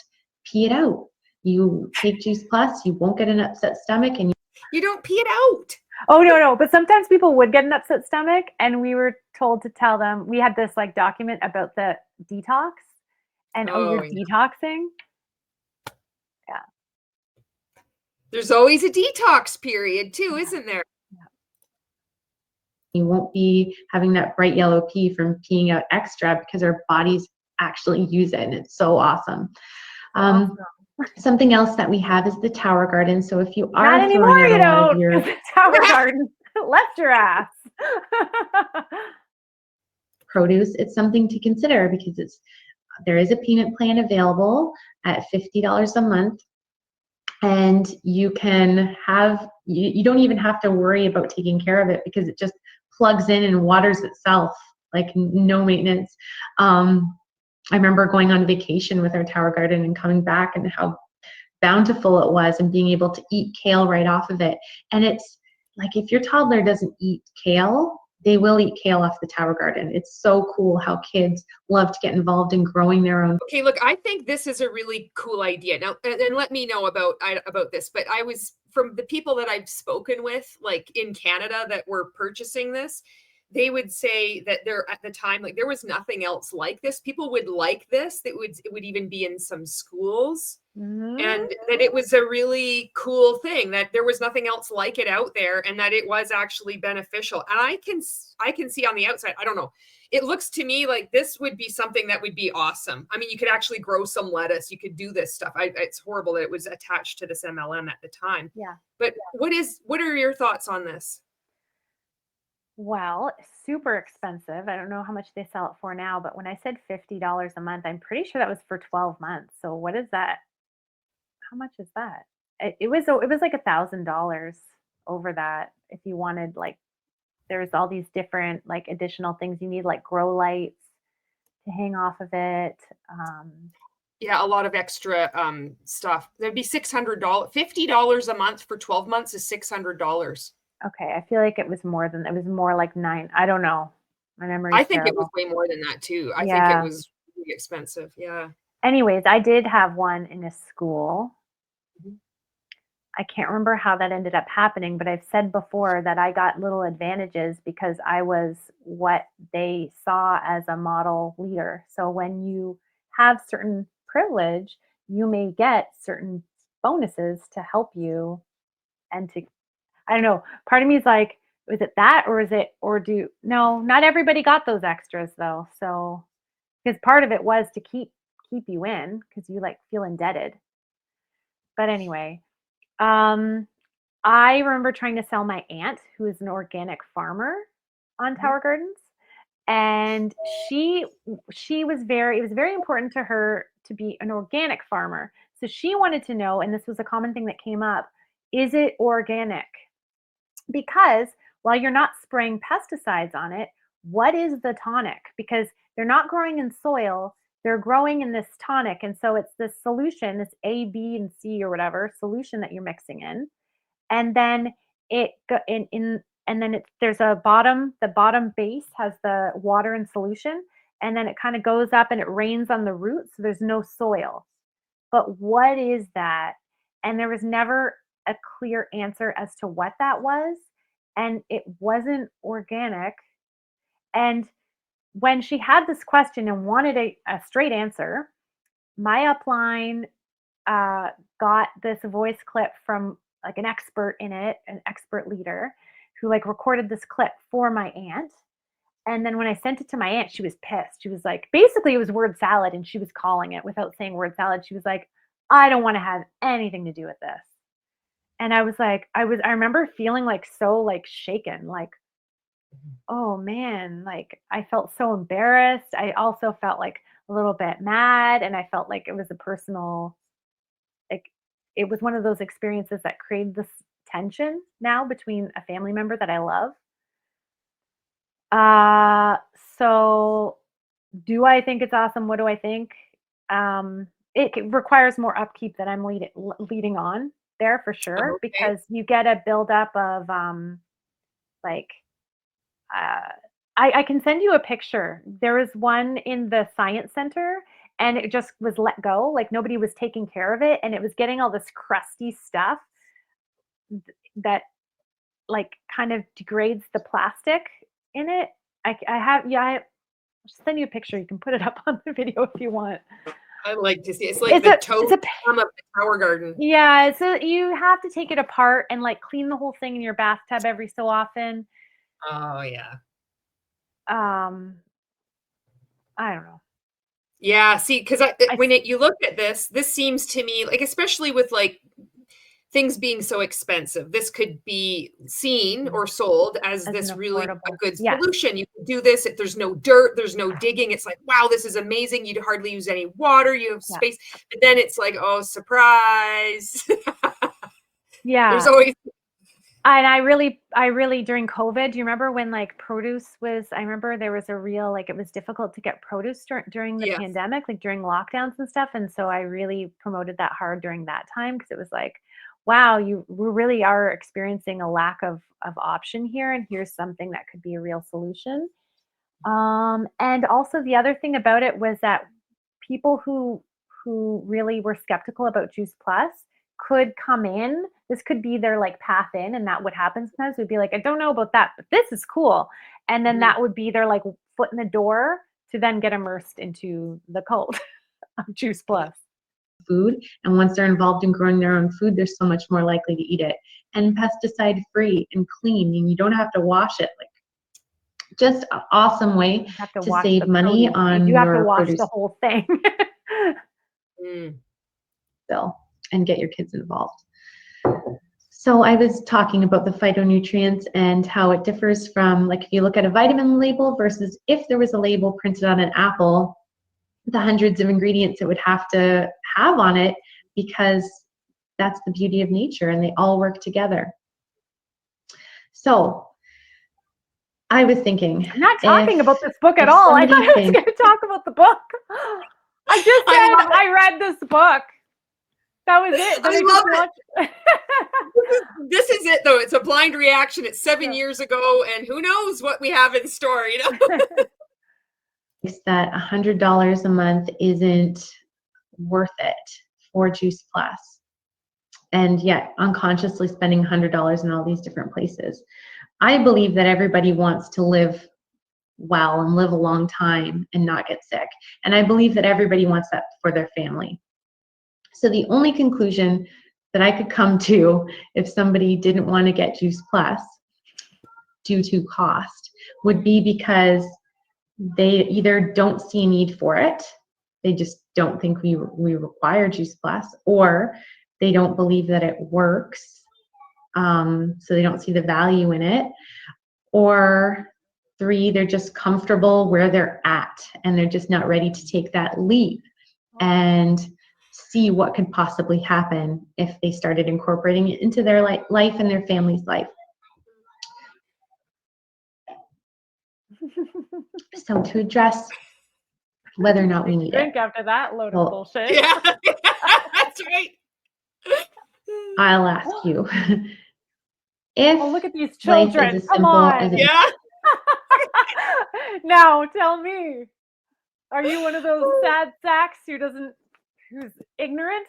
pee it out. You take Juice Plus, you won't get an upset stomach, and you don't pee it out. Oh, no. But sometimes people would get an upset stomach, and we were told to tell them, we had this like document about the detox and you're detoxing. Yeah. There's always a detox period too, isn't there? Yeah. You won't be having that bright yellow pee from peeing out extra because our bodies actually use it, and it's so awesome. Something else that we have is the Tower Garden. So if you are not anymore, throwing out a lot of your Tower Garden left your ass produce, it's something to consider because there is a payment plan available at $50 a month, and you can have you don't even have to worry about taking care of it because it just plugs in and waters itself, like no maintenance. I remember going on vacation with our Tower Garden and coming back and how bountiful it was and being able to eat kale right off of it. And it's like, if your toddler doesn't eat kale, they will eat kale off the tower garden. It's so cool how kids love to get involved in growing their own. Okay, look, I think this is a really cool idea. Now, and let me know about this. But I was, from the people that I've spoken with, like in Canada, that were purchasing this, they would say that there at the time, like there was nothing else like this. People would like this. That it would even be in some schools. And that it was a really cool thing, that there was nothing else like it out there, and that it was actually beneficial. And I can see on the outside, I don't know, it looks to me like this would be something that would be awesome. I mean, you could actually grow some lettuce, you could do this stuff. It's horrible that it was attached to this MLM at the time. Yeah. But what are your thoughts on this? Well, super expensive. I don't know how much they sell it for now, but when I said $50 a month, I'm pretty sure that was for 12 months. So what is that? How much is that? It was like $1,000 over that. If you wanted, like, there's all these different like additional things you need, like grow lights to hang off of it. Yeah, a lot of extra stuff. There'd be $600. $50 a month for 12 months is $600. Okay, I feel like it was more than, it was more like 9. I don't know. My memory's I think it was terrible. way more than that too. I think it Yeah. was really expensive. Yeah. Anyways, I did have one in a school. Mhm. I can't remember how that ended up happening, but I've said before that I got little advantages because I was what they saw as a model leader. So when you have certain privilege, you may get certain bonuses to help you and to, I don't know. Part of me is like, is it that, or is it, or no, not everybody got those extras though. So, because part of it was to keep you in because you like feel indebted. But anyway, I remember trying to sell my aunt, who is an organic farmer on Tower Gardens, and she was very, it was very important to her to be an organic farmer. So she wanted to know, and this was a common thing that came up, is it organic? Because while you're not spraying pesticides on it, what is the tonic? Because they're not growing in soil, they're growing in this tonic. And so it's this solution, this A, B, and C or whatever solution that you're mixing in. And then it go in and then there's a bottom, the bottom base has the water and solution, and then it kind of goes up and it rains on the roots, so there's no soil. But what is that? And there was never a clear answer as to what that was, and it wasn't organic. And when she had this question and wanted a straight answer, my upline got this voice clip from like an expert in it, an expert leader who like recorded this clip for my aunt. And then when I sent it to my aunt, she was pissed. She was like, basically it was word salad, and she was calling it without saying word salad. She was like, I don't want to have anything to do with this. And I was like, I remember feeling like so like shaken, like, oh man, like I felt so embarrassed. I also felt like a little bit mad, and I felt like it was a personal, like it was one of those experiences that created this tension now between a family member that I love. Uh, so do I think it's awesome? What do I think? It requires more upkeep that I'm leading on there for sure, Okay. because you get a buildup of like I can send you a picture. There was one in the science center, and it just was let go. Like nobody was taking care of it, and it was getting all this crusty stuff that like kind of degrades the plastic in it. I have, yeah, I'll send you a picture. You can put it up on the video if you want. I like to see. It's like the totem of the Tower Garden. Yeah, so you have to take it apart and like clean the whole thing in your bathtub every so often. Oh yeah. I don't know. Yeah, see, because you look at this seems to me like, especially with like things being so expensive, this could be seen or sold as this really a good solution. You can do this if there's no dirt, there's no digging. It's like, wow, this is amazing. You'd hardly use any water, you have space. But then it's like, oh, surprise. Yeah. There's always. And I really during COVID, do you remember when like produce was, I remember there was a real, like it was difficult to get produce during the pandemic, like during lockdowns and stuff. And so I really promoted that hard during that time, because it was like, wow, we really are experiencing a lack of option here, and here's something that could be a real solution. And also the other thing about it was that people who really were skeptical about Juice Plus could come in. This could be their like path in, and that would happen sometimes. We'd be like, I don't know about that, but this is cool. And then that would be their like foot in the door to then get immersed into the cult of Juice Plus. Food, and once they're involved in growing their own food, they're so much more likely to eat it, and pesticide free and clean, and you don't have to wash it. Like, just an awesome way to save money on you have to your wash produce the whole thing. bill and get your kids involved. So I was talking about the phytonutrients and how it differs from, like, if you look at a vitamin label versus if there was a label printed on an apple, the hundreds of ingredients it would have to have on it, because that's the beauty of nature and they all work together. So I was thinking, I'm not talking about this book at all. I thought I was going to talk about the book. I just said I read this book. That was it. I love it. This is it, though. It's a blind reaction. It's 7 years ago, and who knows what we have in store, you know? That $100 a month isn't worth it for Juice Plus, and yet unconsciously spending $100 in all these different places. I believe that everybody wants to live well and live a long time and not get sick, and I believe that everybody wants that for their family. So the only conclusion that I could come to if somebody didn't want to get Juice Plus due to cost would be because they either don't see a need for it, they just don't think we require Juice Plus, or they don't believe that it works, so they don't see the value in it, or 3, they're just comfortable where they're at and they're just not ready to take that leap and see what could possibly happen if they started incorporating it into their life and their family's life. So to address whether or not we need it. After that load of bullshit. Yeah, that's right. I'll ask you. If look at these children. life is as simple as Yeah. Now tell me, are you one of those sad sacks who's ignorant?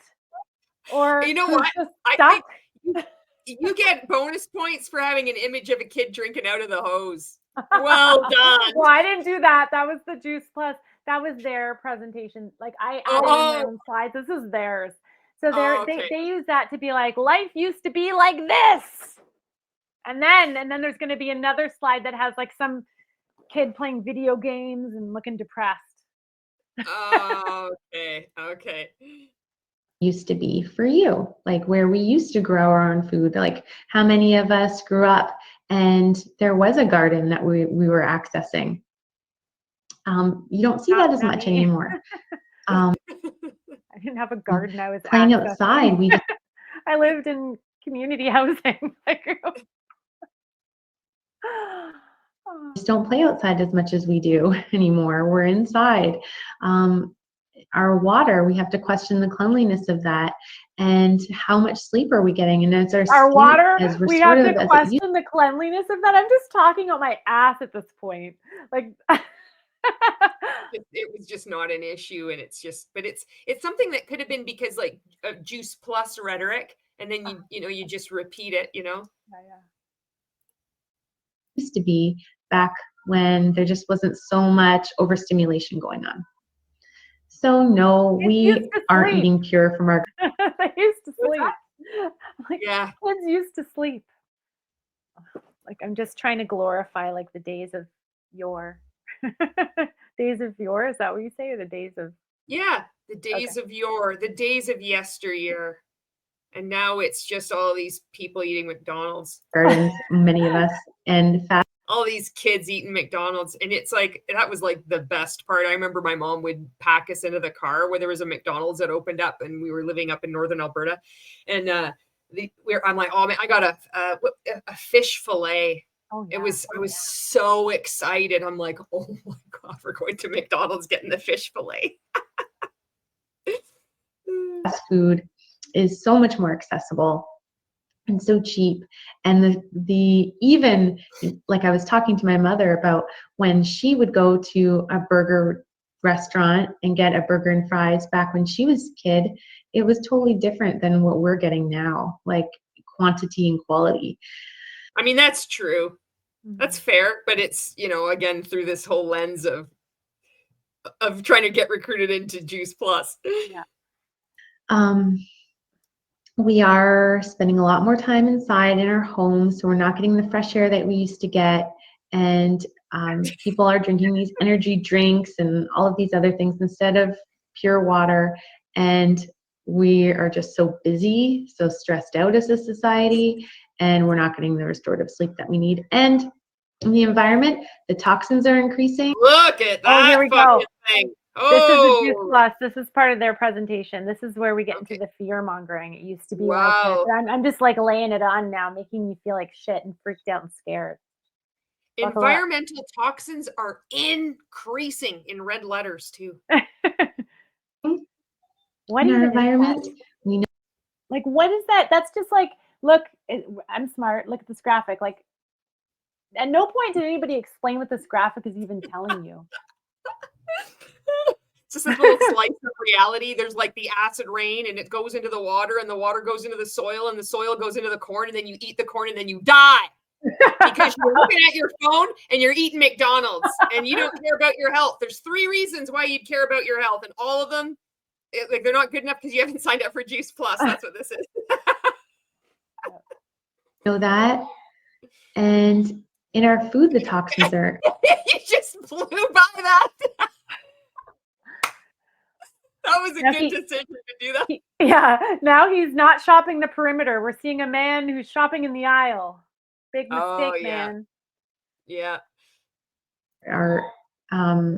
Or you know what? I think you get bonus points for having an image of a kid drinking out of the hose. Well done. Well, I didn't do that. That was the Juice Plus. That was their presentation. Like, I added in my own slides. This is theirs. So they use that to be like, life used to be like this. And then there's going to be another slide that has like some kid playing video games and looking depressed. Okay. Used to be for you, like where we used to grow our own food. Like, how many of us grew up and there was a garden that we were accessing? You don't see that as much anymore. I didn't have a garden. I was playing outside. I lived in community housing. Just don't play outside as much as we do anymore. We're inside. Our water, we have to question the cleanliness of that, and how much sleep are we getting? And as our water, as we have to question the cleanliness of that. I'm just talking on my ass at this point. Like, it was just not an issue, and it's something that could have been because like Juice Plus rhetoric, and then you just repeat it. Yeah. Used to be back when there just wasn't so much overstimulation going on. So no, we aren't eating pure from our. They used to sleep. Like, yeah, kids used to sleep. Like, I'm just trying to glorify like the days of yore. Days of yore, is that what you say? Or the days of? Yeah, the days of yore, the days of yesteryear. And now it's just all these people eating McDonald's. Gardens, many of us, and all these kids eating McDonald's. And it's like, that was like the best part. I remember my mom would pack us into the car where there was a McDonald's that opened up, and we were living up in northern Alberta. And I'm like, oh man, I got a fish fillet. Oh, yeah. I was so excited. I'm like, oh my God, we're going to McDonald's getting the fish fillet. Fast food is so much more accessible and so cheap. And the even, like I was talking to my mother about when she would go to a burger restaurant and get a burger and fries back when she was a kid, it was totally different than what we're getting now, like quantity and quality. I mean, that's true. That's fair, but it's, you know, again, through this whole lens of trying to get recruited into Juice Plus. Yeah. We are spending a lot more time inside in our homes, so we're not getting the fresh air that we used to get. And people are drinking these energy drinks and all of these other things instead of pure water. And we are just so busy, so stressed out as a society, and we're not getting the restorative sleep that we need. And in the environment, the toxins are increasing. Look at that. Oh, here we go. Thing. This is the Juice Oh, Plus. This is part of their presentation. This is where we get Okay. into the fear mongering. It used to be Wow. like this. I'm just like laying it on now, making me feel like shit and freaked out and scared. Buckle up. Environmental toxins are increasing in red letters too. What in our even is environment, that? we know Like, what is that? That's just like, look, I'm smart. Look at this graphic. Like, at no point did anybody explain what this graphic is even telling you. It's just a little slice of reality. There's like the acid rain and it goes into the water and the water goes into the soil and the soil goes into the corn and then you eat the corn and then you die because you're looking at your phone and you're eating McDonald's and you don't care about your health. There's 3 reasons why you'd care about your health, and all of them, like, they're not good enough because you haven't signed up for Juice Plus. That's what this is. know that. And in our food, the toxins are. You just blew by that. That was a good decision to do that. Yeah, now he's not shopping the perimeter. We're seeing a man who's shopping in the aisle. Big mistake, man. Yeah. Are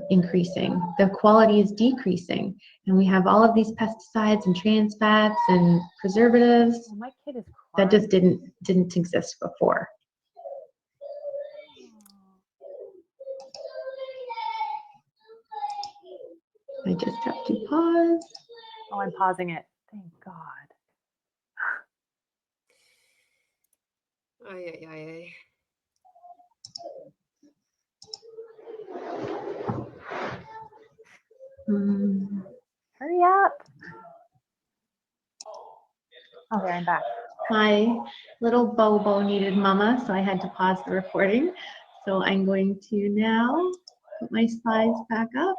increasing. The quality is decreasing, and we have all of these pesticides and trans fats and preservatives Oh, my kid is crying. that just didn't exist before. I just have to pause. Oh, I'm pausing it. Thank God. Ay, ay, ay. Hurry up. Okay, I'm back. My little Bobo needed mama, so I had to pause the recording. So I'm going to now put my slides back up.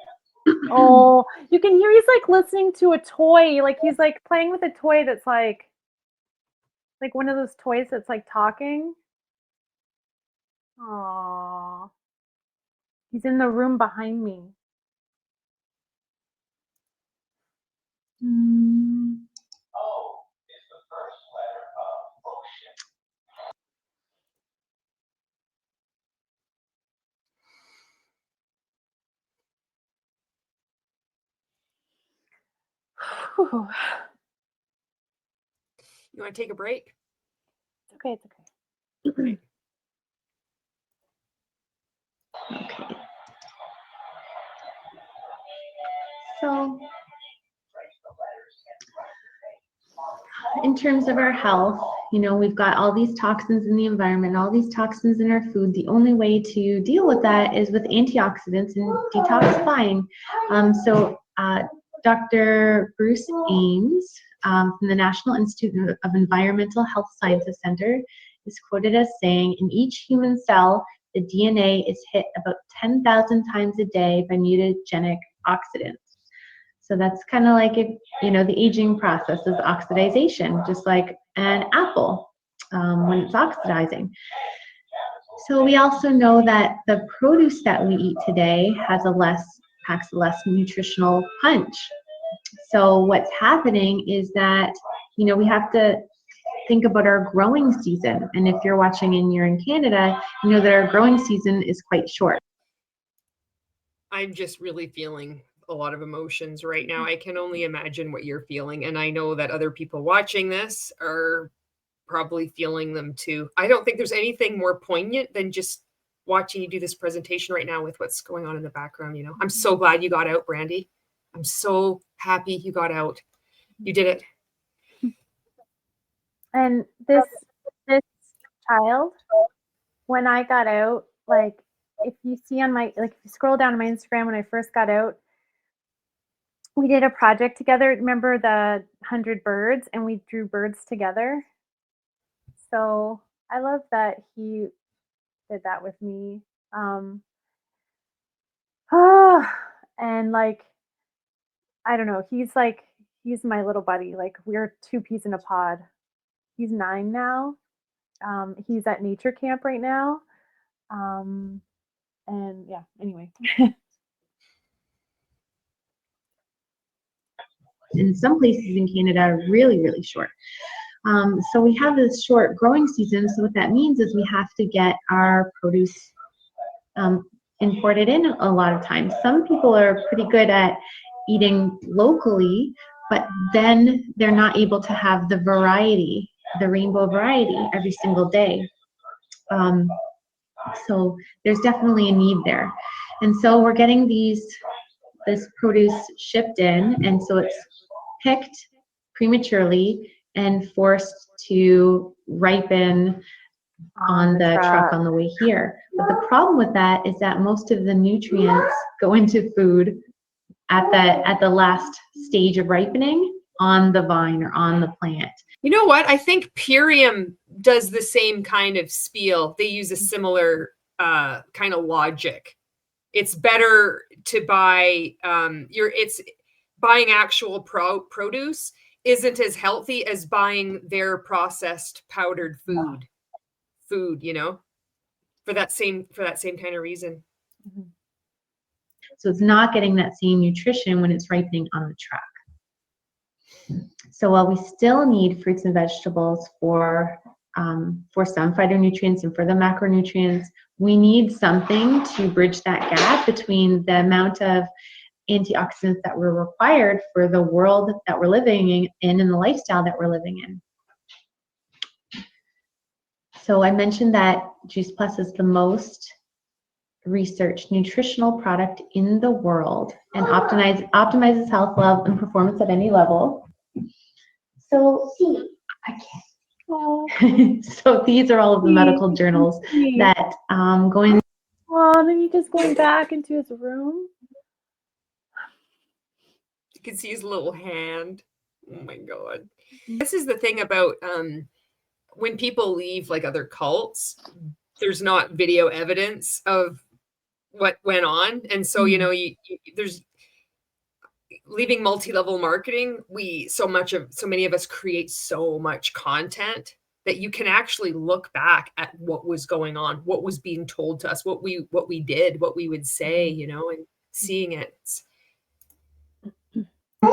Oh, you can hear he's like listening to a toy. Like he's like playing with a toy that's like one of those toys that's like talking. Aww. He's in the room behind me. O is the first letter of ocean. Whew. You want to take a break? It's okay. It's okay. Okay. So, in terms of our health, you know, we've got all these toxins in the environment, all these toxins in our food. The only way to deal with that is with antioxidants and detoxifying. Dr. Bruce Ames from the National Institute of Environmental Health Sciences Center is quoted as saying, in each human cell, the DNA is hit about 10,000 times a day by mutagenic oxidants. So that's kind of like, if you know, the aging process is oxidization, just like an apple when it's oxidizing. So we also know that the produce that we eat today packs a less nutritional punch. So what's happening is that, you know, we have to think about our growing season. And if you're watching and you're in Canada, you know that our growing season is quite short. I'm just really feeling a lot of emotions right now. I can only imagine what you're feeling. And I know that other people watching this are probably feeling them too. I don't think there's anything more poignant than just watching you do this presentation right now with what's going on in the background. You know, I'm so glad you got out, Brandy. I'm so happy you got out. You did it. And this child, when I got out, like if you see on my, like if you scroll down to my Instagram when I first got out, we did a project together. Remember the 100 birds, and we drew birds together. So I love that he did that with me. And like, I don't know, he's my little buddy. Like we're two peas in a pod. He's 9 now. He's at nature camp right now. And yeah, anyway. In some places in Canada are really, really short. So we have this short growing season. So what that means is we have to get our produce imported in a lot of times. Some people are pretty good at eating locally, but then they're not able to have the variety, the rainbow variety every single day. So there's definitely a need there. And so we're getting this produce shipped in, and so it's picked prematurely and forced to ripen on the truck on the way here. But the problem with that is that most of the nutrients go into food at the last stage of ripening on the vine or on the plant. You know what? I think Purium does the same kind of spiel. They use a similar kind of logic. It's better to buy it's buying actual produce isn't as healthy as buying their processed powdered food, you know, for that same kind of reason. Mm-hmm. So it's not getting that same nutrition when it's ripening on the truck. So while we still need fruits and vegetables for some phytonutrients and for the macronutrients, we need something to bridge that gap between the amount of antioxidants that were required for the world that we're living in and the lifestyle that we're living in. So I mentioned that Juice Plus is the most researched nutritional product in the world and optimizes health, love, and performance at any level. So I can't. Oh. So these are all of the medical journals that go in. Oh, then you just going back into his room. You can see his little hand. Oh my God. This is the thing about when people leave like other cults, there's not video evidence of what went on. And so, you know, there's leaving multi-level marketing. So many of us create so much content that you can actually look back at what was going on, what was being told to us, what we did, what we would say, you know, and seeing it.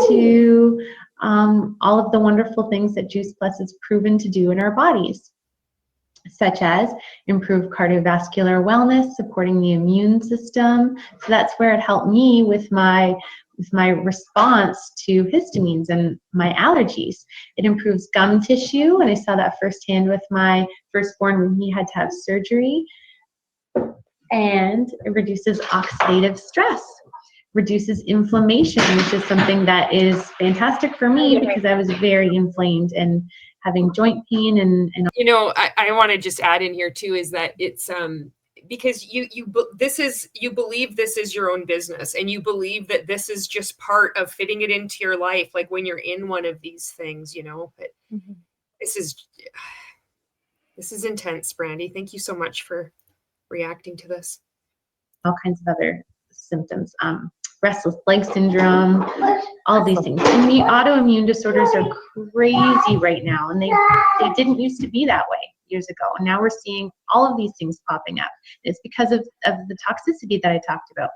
To all of the wonderful things that Juice Plus is proven to do in our bodies, such as improve cardiovascular wellness, supporting the immune system. So that's where it helped me with my response to histamines and my allergies. It improves gum tissue, and I saw that firsthand with my firstborn when he had to have surgery. And it reduces oxidative stress, reduces inflammation, which is something that is fantastic for me because I was very inflamed and having joint pain and you know, I want to just add in here too is that it's because you believe this is your own business, and you believe that this is just part of fitting it into your life, like when you're in one of these things, you know. But this is intense, Brandy. Thank you so much for reacting to this. All kinds of other symptoms, restless leg syndrome, all these things. And the autoimmune disorders are crazy right now, and they didn't used to be that way years ago. And now we're seeing all of these things popping up. It's because of the toxicity that I talked about.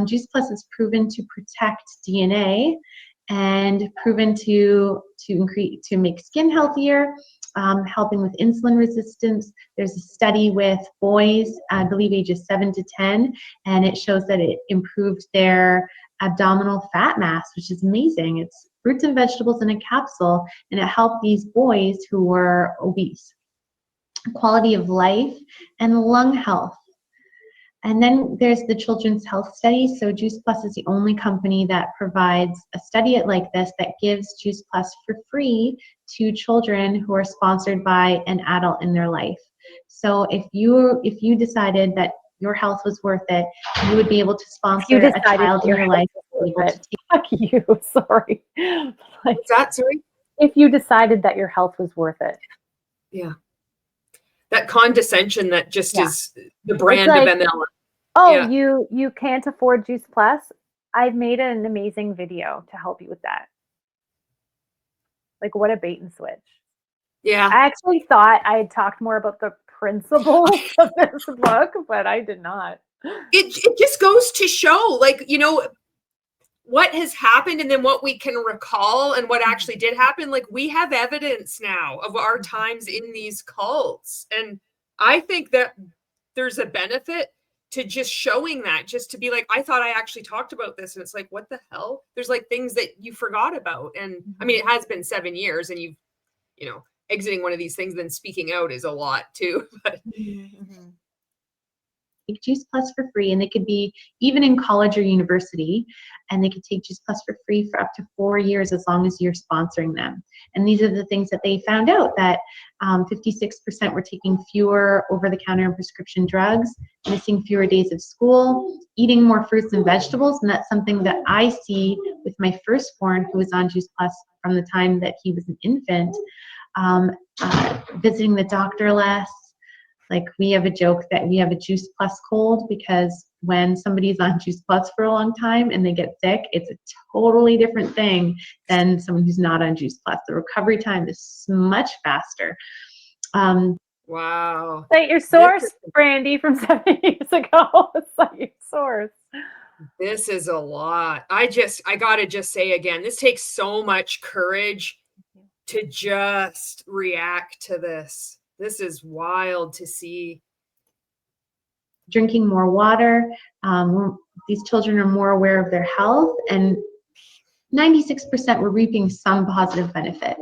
Juice Plus is proven to protect DNA and proven to make skin healthier, helping with insulin resistance. There's a study with boys, I believe ages 7 to 10, and it shows that it improved their abdominal fat mass, which is amazing. It's fruits and vegetables in a capsule, and it helped these boys who were obese. Quality of life and lung health. And then there's the children's health study. So Juice Plus is the only company that provides a study like this that gives Juice Plus for free to children who are sponsored by an adult in their life. So if you decided that your health was worth it, you would be able to If sponsor you a decided child that in your life. was Able worth to it. Fuck you. Sorry. Like, What's that? Sorry. if you decided that your health was worth it. Yeah. That condescension that just Yeah. is the brand like, of MLM. Oh, Yeah. you can't afford Juice Plus? I've made an amazing video to help you with that. Like, what a bait and switch. Yeah. I actually thought I had talked more about the principles of this book, but I did not. It just goes to show, like, you know, what has happened and then what we can recall and what actually did happen. Like, we have evidence now of our times in these cults. And I think that there's a benefit to just showing that, just to be like, I thought I actually talked about this. And it's like, what the hell? There's like things that you forgot about. And I mean, it has been 7 years and you've, you know, exiting one of these things, then speaking out is a lot too. But take Juice Plus for free, and they could be even in college or university, and they could take Juice Plus for free for up to 4 years as long as you're sponsoring them. And these are the things that they found out, that 56% were taking fewer over-the-counter and prescription drugs, missing fewer days of school, eating more fruits and vegetables, and that's something that I see with my firstborn, who was on Juice Plus from the time that he was an infant, visiting the doctor less. Like, we have a joke that we have a Juice Plus cold, because when somebody's on Juice Plus for a long time and they get sick, it's a totally different thing than someone who's not on Juice Plus. The recovery time is much faster. wow. Cite your source, Brandy, from 7 years ago. Cite your source. This is a lot. I gotta just say again, this takes so much courage to just react to this. This is wild to see. Drinking more water. These children are more aware of their health, and 96% were reaping some positive benefit.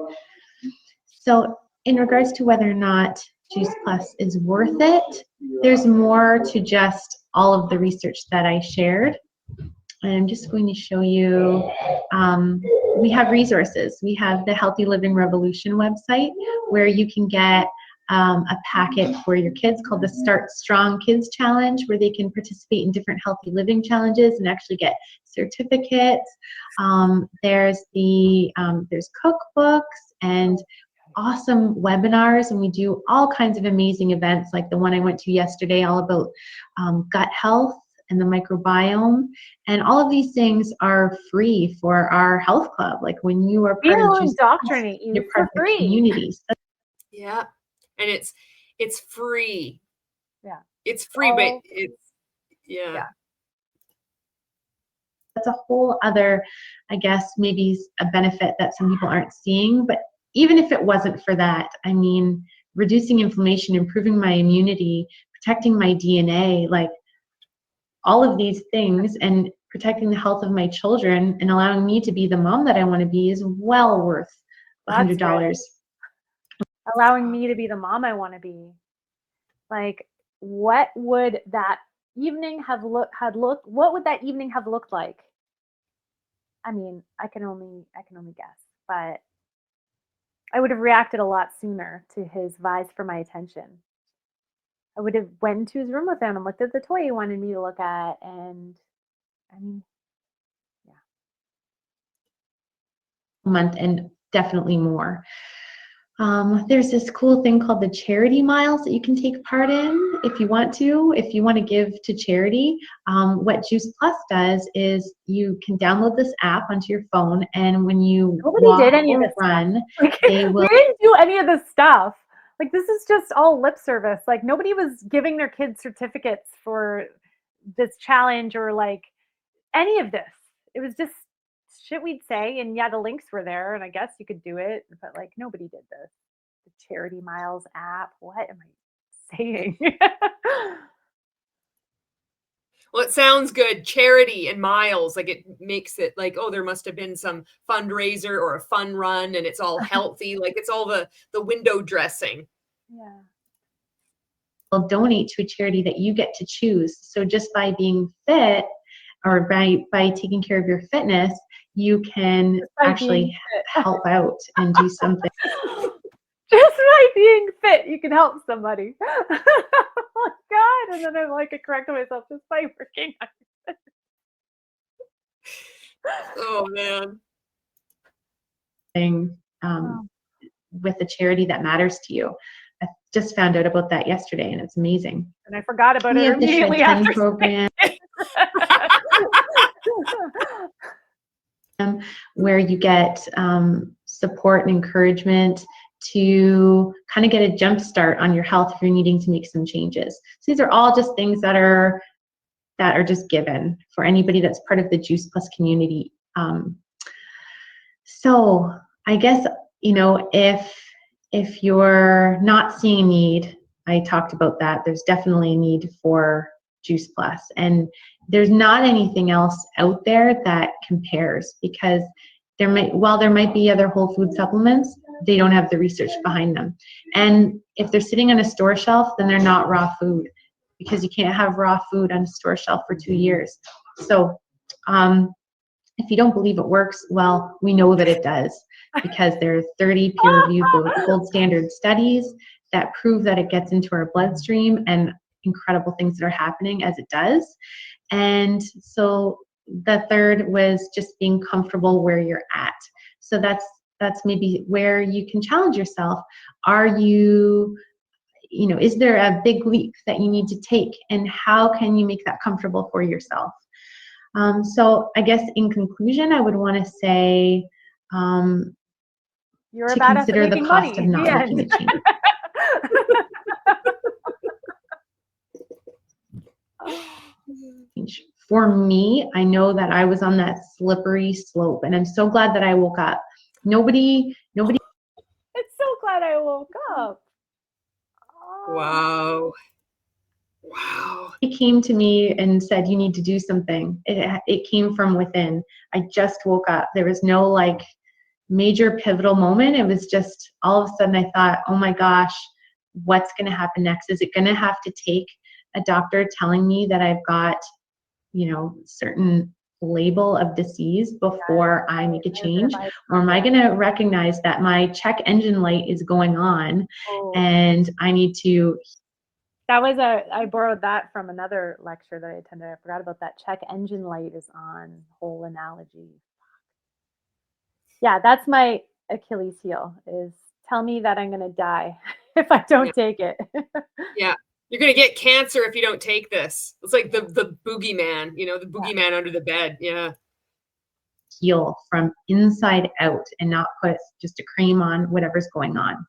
So in regards to whether or not Juice Plus is worth it, there's more to just all of the research that I shared. And I'm just going to show you, we have resources. We have the Healthy Living Revolution website, where you can get a packet for your kids called the Start Strong Kids Challenge, where they can participate in different healthy living challenges and actually get certificates. There's cookbooks and awesome webinars, and we do all kinds of amazing events, like the one I went to yesterday, all about gut health and the microbiome. And all of these things are free for our health club. Like, when you are part of Juice, indoctrinate you you're part of the community. So yeah. And it's free. Yeah. It's free, but it's, yeah. That's a whole other, I guess, maybe a benefit that some people aren't seeing. But even if it wasn't for that, I mean, reducing inflammation, improving my immunity, protecting my DNA, like all of these things, and protecting the health of my children and allowing me to be the mom that I want to be, is well worth $100. Allowing me to be the mom I want to be. Like, what would that evening have looked like? I mean, I can only guess, but I would have reacted a lot sooner to his vies for my attention. I would have went to his room with him and looked at the toy he wanted me to look at, and I mean, yeah. Month, and definitely more. There's this cool thing called the charity miles that you can take part in if you want to give to charity. What Juice Plus does is you can download this app onto your phone, and when you walk or run, they will. We didn't do any of this stuff. Like, this is just all lip service. Like, nobody was giving their kids certificates for this challenge or like any of this. It was just shit we'd say, and yeah, the links were there, and I guess you could do it, but like, nobody did this. The Charity Miles app. What am I saying? Well, it sounds good. Charity and miles, like, it makes it like, oh, there must have been some fundraiser or a fun run, and it's all healthy. Like, it's all the window dressing. Yeah. Will donate to a charity that you get to choose. So just by being fit, or by taking care of your fitness, you can actually help out and do something. Just by by being fit, you can help somebody. Oh my God. And then I'm like, I corrected myself just by working on it. Oh man. Thing, with a charity that matters to you. I just found out about that yesterday, and it's amazing. And I forgot about We it have the Shed immediately 10 after. program where you get support and encouragement to kind of get a jump start on your health if you're needing to make some changes. So these are all just things that are just given for anybody that's part of the Juice Plus community. So I guess, you know, if you're not seeing a need, I talked about that, there's definitely a need for Juice Plus. And there's not anything else out there that compares, because while there might be other whole food supplements, they don't have the research behind them. And if they're sitting on a store shelf, then they're not raw food, because you can't have raw food on a store shelf for 2 years. So if you don't believe it works, well, we know that it does, because there are 30 peer-reviewed gold standard studies that prove that it gets into our bloodstream, and incredible things that are happening as it does. And so the third was just being comfortable where you're at. So that's maybe where you can challenge yourself. Are you know, is there a big leap that you need to take, and how can you make that comfortable for yourself? So I guess in conclusion, I would want to say You're to about consider the making cost money. of not The making end. a change. For me, I know that I was on that slippery slope, and I'm so glad that I woke up. Nobody. I'm so glad I woke up. Oh. Wow. Wow. It came to me and said, you need to do something. It came from within. I just woke up. There was no like major pivotal moment. It was just all of a sudden I thought, oh my gosh, what's going to happen next? Is it going to have to take a doctor telling me that I've got, you know, certain label of disease before I make a change? Or am I going to recognize that my check engine light is going on and I need to... That was I borrowed that from another lecture that I attended. I forgot about that. Check engine light is on, whole analogy. Yeah, that's my Achilles heel, is tell me that I'm going to die if I don't take it. Yeah. You're going to get cancer if you don't take this. It's like the boogeyman, you know, the boogeyman under the bed. Yeah. Heal from inside out and not put just a cream on whatever's going on.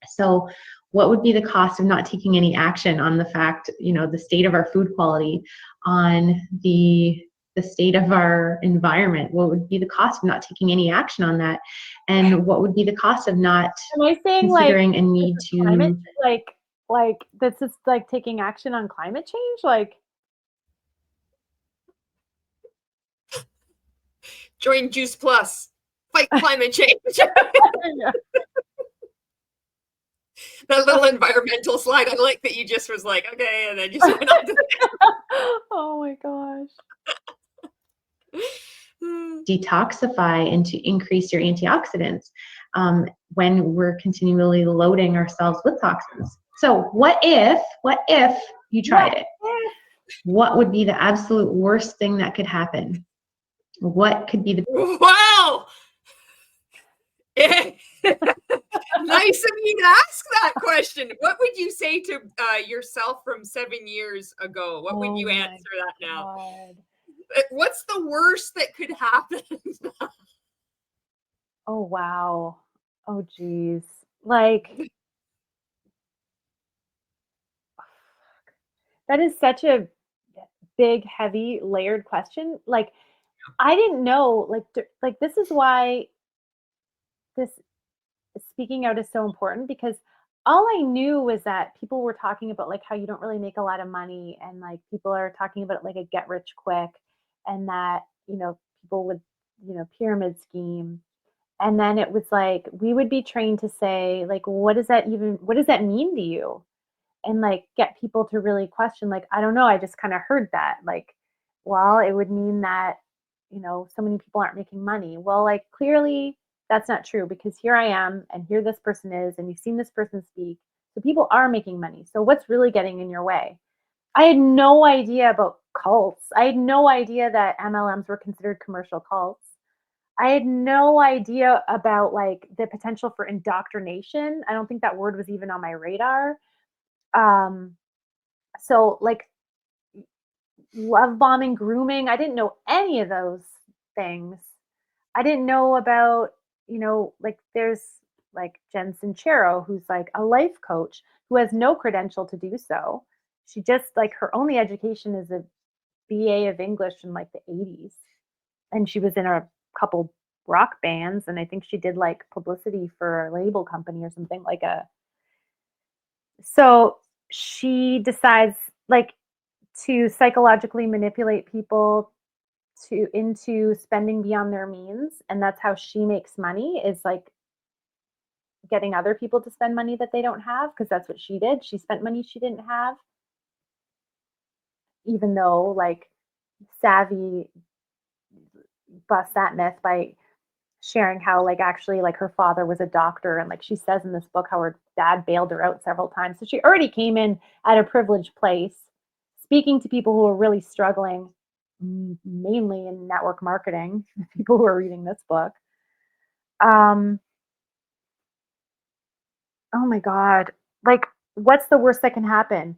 So what would be the cost of not taking any action on the fact, you know, the state of our food quality, on the state of our environment? What would be the cost of not taking any action on that? And what would be the cost of not considering a need to... Climate, like this is like taking action on climate change? Like, join Juice Plus. Fight climate change. That little environmental slide, I like that you just was like, okay, and then just went on to oh my gosh. detoxify and to increase your antioxidants when we're continually loading ourselves with toxins. So what if you tried it? What would be the absolute worst thing that could happen? What could be the... Wow. Nice of you to ask that question. What would you say to yourself from 7 years ago? What would you answer that now? God. What's the worst that could happen? Oh, wow. Oh, geez. Like, that is such a big, heavy, layered question. Like, I didn't know, like this is why this speaking out is so important, because all I knew was that people were talking about like how you don't really make a lot of money, and like people are talking about like a get rich quick, and that, you know, people would, you know, pyramid scheme. And then it was like, we would be trained to say like, what does that mean to you? And like get people to really question, like, I don't know, I just kind of heard that. Like, well, it would mean that, you know, so many people aren't making money. Well, like clearly that's not true, because here I am and here this person is, and you've seen this person speak. So people are making money. So what's really getting in your way? I had no idea about cults. I had no idea that MLMs were considered commercial cults. I had no idea about like the potential for indoctrination. I don't think that word was even on my radar. So like love bombing, grooming, I didn't know any of those things. I didn't know about, like there's like Jen Sincero, who's like a life coach who has no credential to do so. She just like her only education is a BA of English in like the 80s. And she was in a couple rock bands. And I think she did like publicity for a label company or something like so she decides like to psychologically manipulate people into spending beyond their means, and that's how she makes money, is like getting other people to spend money that they don't have, because that's what she did. She spent money she didn't have, even though like Savvy busts that myth by sharing how like actually like her father was a doctor, and like she says in this book how her dad bailed her out several times. So she already came in at a privileged place, speaking to people who are really struggling, mainly in network marketing, people who are reading this book. Oh my God. Like, what's the worst that can happen?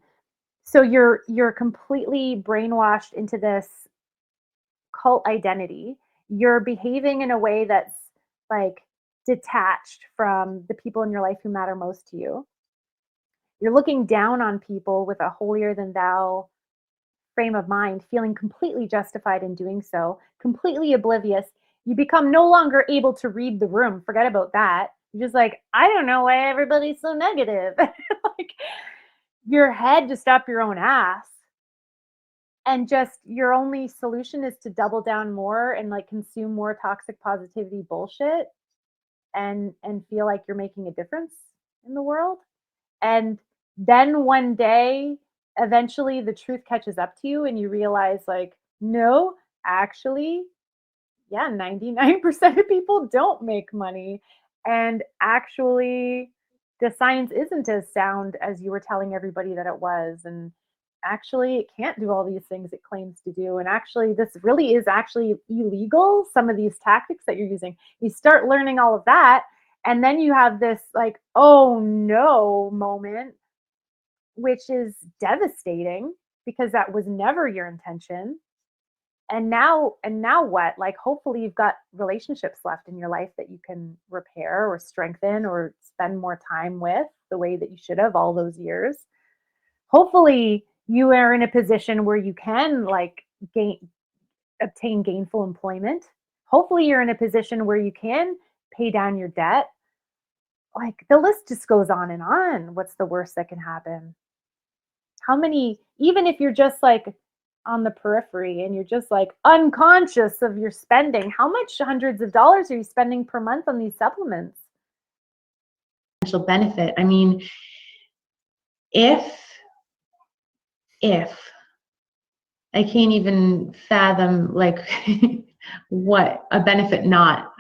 So you're completely brainwashed into this cult identity. You're behaving in a way that's like detached from the people in your life who matter most to you. You're looking down on people with a holier than thou frame of mind, feeling completely justified in doing so, completely oblivious. You become no longer able to read the room. Forget about that. You're just like, I don't know why everybody's so negative. Like your head just up your own ass. And just your only solution is to double down more and like consume more toxic positivity bullshit and feel like you're making a difference in the world. And then one day, eventually the truth catches up to you and you realize like, no, actually, yeah, 99% of people don't make money. And actually, the science isn't as sound as you were telling everybody that it was. And actually, it can't do all these things it claims to do. And actually, this really is actually illegal, some of these tactics that you're using. You start learning all of that. And then you have this like, oh no moment, which is devastating because that was never your intention. And now what? Like, hopefully you've got relationships left in your life that you can repair or strengthen or spend more time with the way that you should have all those years. Hopefully you are in a position where you can like obtain gainful employment. Hopefully you're in a position where you can pay down your debt. Like the list just goes on and on. What's the worst that can happen? How many, even if you're just like on the periphery and you're just like unconscious of your spending, how much hundreds of dollars are you spending per month on these supplements? Potential benefit. I mean, if I can't even fathom like what a benefit not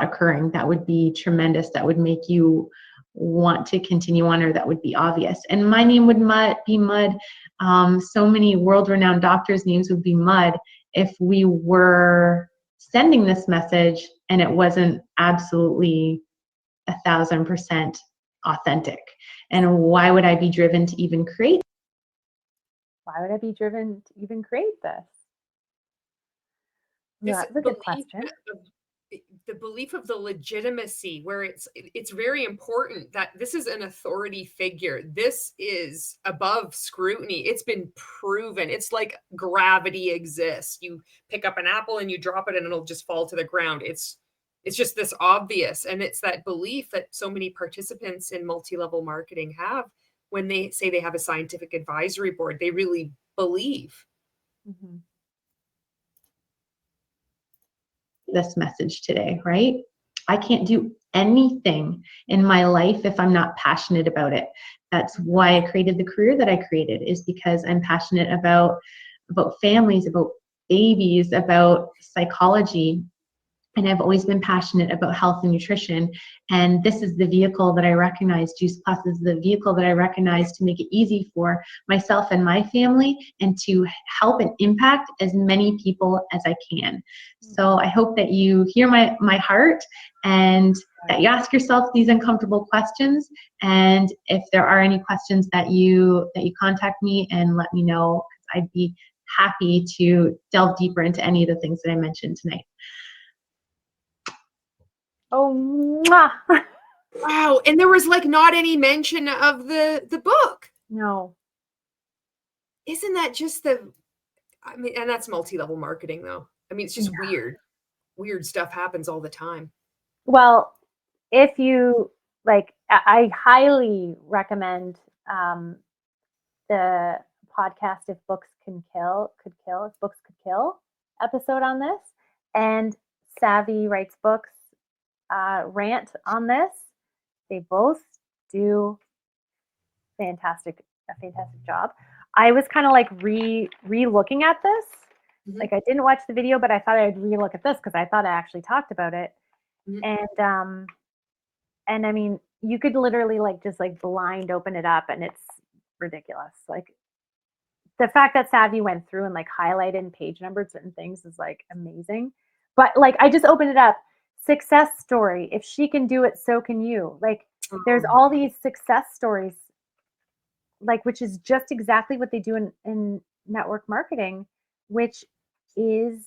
occurring, that would be tremendous. That would make you want to continue on, or that would be obvious. And my name would be Mud. So many world-renowned doctors' names would be Mud if we were sending this message and it wasn't absolutely 1,000% authentic. And why would I be driven to even create? Why would I be driven to even create this? Yeah, that's a good question. The belief of the legitimacy, where it's very important that this is an authority figure. This is above scrutiny. It's been proven. It's like gravity exists. You pick up an apple and you drop it and it'll just fall to the ground. It's just this obvious. And it's that belief that so many participants in multi-level marketing have when they say they have a scientific advisory board. They really believe. Mm-hmm. This message today, right? I can't do anything in my life if I'm not passionate about it. That's why I created the career that I created, is because I'm passionate about families, about babies, about psychology. And I've always been passionate about health and nutrition. And this is the vehicle that I recognize. Juice Plus is the vehicle that I recognize to make it easy for myself and my family and to help and impact as many people as I can. So I hope that you hear my heart and that you ask yourself these uncomfortable questions. And if there are any questions that you contact me and let me know, I'd be happy to delve deeper into any of the things that I mentioned tonight. Oh, mwah. Wow. And there was like not any mention of the book. No. Isn't that just I mean, and that's multi-level marketing though. I mean, it's just weird. Weird stuff happens all the time. Well, if you like, I highly recommend the podcast If Books Could Kill episode on this, and Savvy Writes Books rant on this. They both do a fantastic job. I was kind of like re-looking at this. Mm-hmm. Like I didn't watch the video, but I thought I'd re-look at this because I thought I actually talked about it. Mm-hmm. And I mean, you could literally like just like blind open it up and it's ridiculous. Like the fact that Savvy went through and like highlighted and page numbered certain things is like amazing. But like I just opened it up. Success story. If she can do it, so can you. Like there's all these success stories, like which is just exactly what they do in network marketing, which is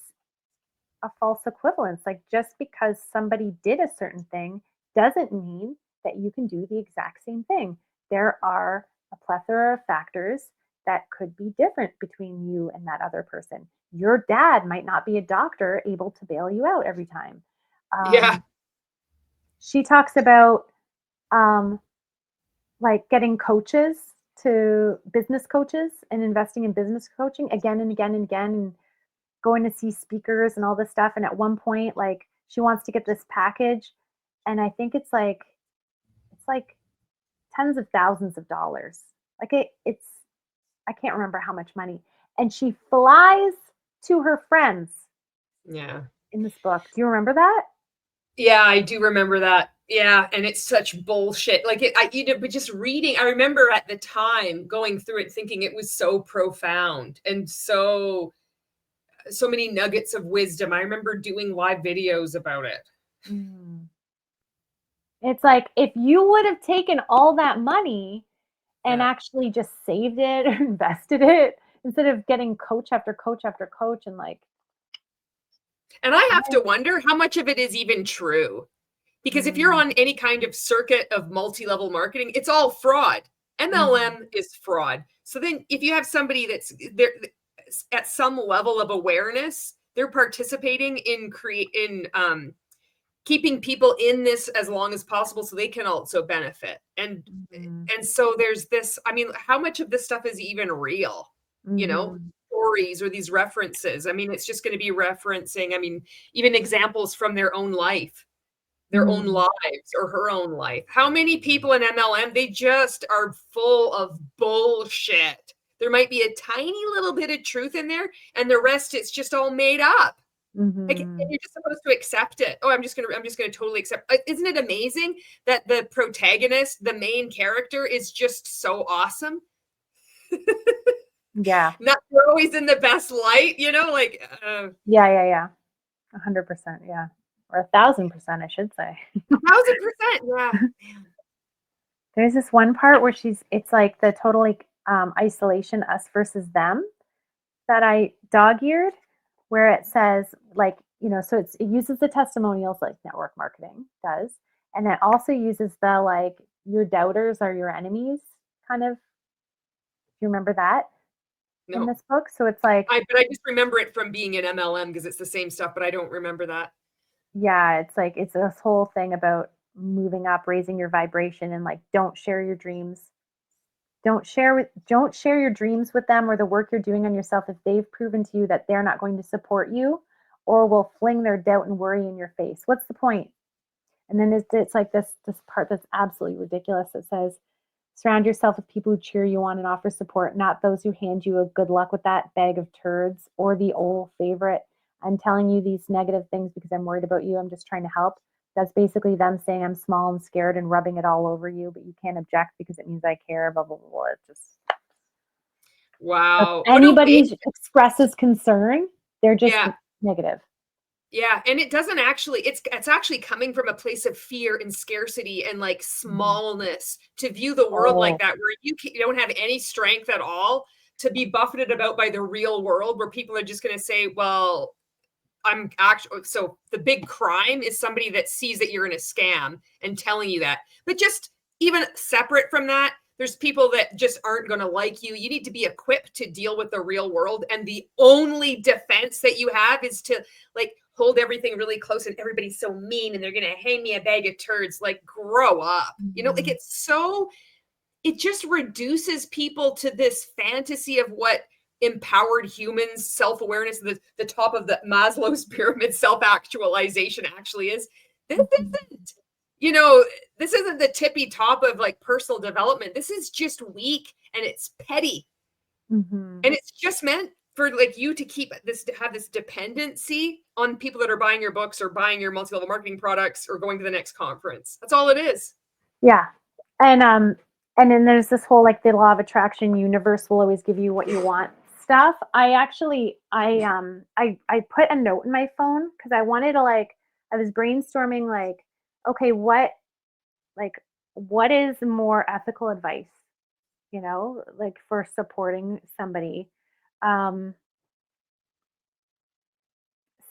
a false equivalence. Like just because somebody did a certain thing doesn't mean that you can do the exact same thing. There are a plethora of factors that could be different between you and that other person. Your dad might not be a doctor able to bail you out every time. She talks about like getting coaches to business coaches and investing in business coaching again and again and again, and going to see speakers and all this stuff. And at one point, like she wants to get this package, and I think it's like tens of thousands of dollars. Like it's I can't remember how much money. And she flies to her friends. Yeah. In this book. Do you remember that? Yeah, I do remember that. Yeah, and it's such bullshit. Like but just reading, I remember at the time going through it thinking it was so profound and so many nuggets of wisdom. I remember doing live videos about it. It's like if you would have taken all that money and actually just saved it or invested it instead of getting coach after coach after coach and like. And I have to wonder how much of it is even true. Because if you're on any kind of circuit of multi-level marketing, it's all fraud. MLM is fraud. So then if you have somebody that's there at some level of awareness, they're participating in keeping people in this as long as possible so they can also benefit. And so there's this, I mean, how much of this stuff is even real? You know, stories or these references. I mean, it's just going to be referencing, I mean, even examples from their own life. Their own lives or her own life. How many people in MLM, they just are full of bullshit. There might be a tiny little bit of truth in there and the rest it's just all made up. Like, and you're just supposed to accept it. Oh, I'm just gonna totally accept. Isn't it amazing that the protagonist, the main character, is just so awesome? Yeah. Not they're always in the best light, you know, like Yeah. 100%, yeah. Or 1,000%, I should say. 1,000%, yeah. There's this one part where it's like the total like isolation, us versus them, that I dog-eared, where it says like, you know, so it uses the testimonials like network marketing does, and it also uses the like your doubters are your enemies kind of. Do you remember that? No. In this book? So it's like, but I just remember it from being in MLM because it's the same stuff, but I don't remember that. Yeah, it's like it's this whole thing about moving up, raising your vibration, and like don't share your dreams. Don't share your dreams with them or the work you're doing on yourself if they've proven to you that they're not going to support you or will fling their doubt and worry in your face. What's the point? And then it's like this part that's absolutely ridiculous. It says, surround yourself with people who cheer you on and offer support, not those who hand you a good luck with that bag of turds or the old favorite, I'm telling you these negative things because I'm worried about you. I'm just trying to help. That's basically them saying I'm small and scared and rubbing it all over you, but you can't object because it means I care, blah, blah, blah, blah. It just, Wow. if anybody expresses concern, they're just Yeah. negative. Yeah, and it doesn't actually, it's actually coming from a place of fear and scarcity and like smallness to view the world like that, where you don't have any strength at all, to be buffeted about by the real world where people are just going to say, well, I'm actually, so the big crime is somebody that sees that you're in a scam and telling you that. But just even separate from that, there's people that just aren't going to like you. You need to be equipped to deal with the real world. And the only defense that you have is to like hold everything really close, and everybody's so mean and they're going to hang me a bag of turds. Like, grow up. You know, like it's so, it just reduces people to this fantasy of what empowered humans, self-awareness, the top of the Maslow's pyramid, self-actualization actually is. This isn't, you know, this isn't the tippy top of like personal development. This is just weak and it's petty. And it's just meant for like you to keep this, to have this dependency on people that are buying your books or buying your multi-level marketing products or going to the next conference. That's all it is. Yeah. And then there's this whole like the law of attraction, universe will always give you what you want stuff. I actually I put a note in my phone because I wanted to like, I was brainstorming like, okay, what is more ethical advice, you know, like for supporting somebody.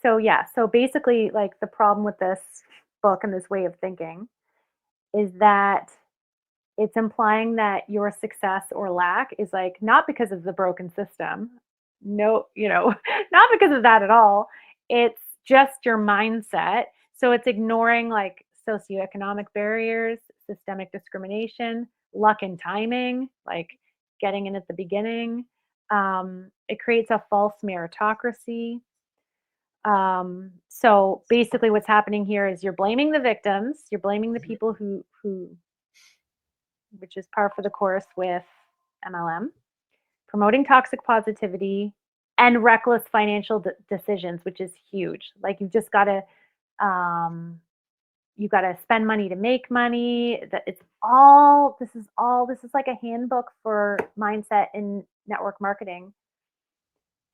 So yeah, so basically like the problem with this book and this way of thinking is that it's implying that your success or lack is like not because of the broken system. No, you know, not because of that at all. It's just your mindset. So it's ignoring like socioeconomic barriers, systemic discrimination, luck and timing, like getting in at the beginning. It creates a false meritocracy. So basically what's happening here is you're blaming the victims, you're blaming the people who which is par for the course with MLM, promoting toxic positivity and reckless financial decisions, which is huge. Like you've just got to, you got to spend money to make money. That it's all. This is like a handbook for mindset in network marketing,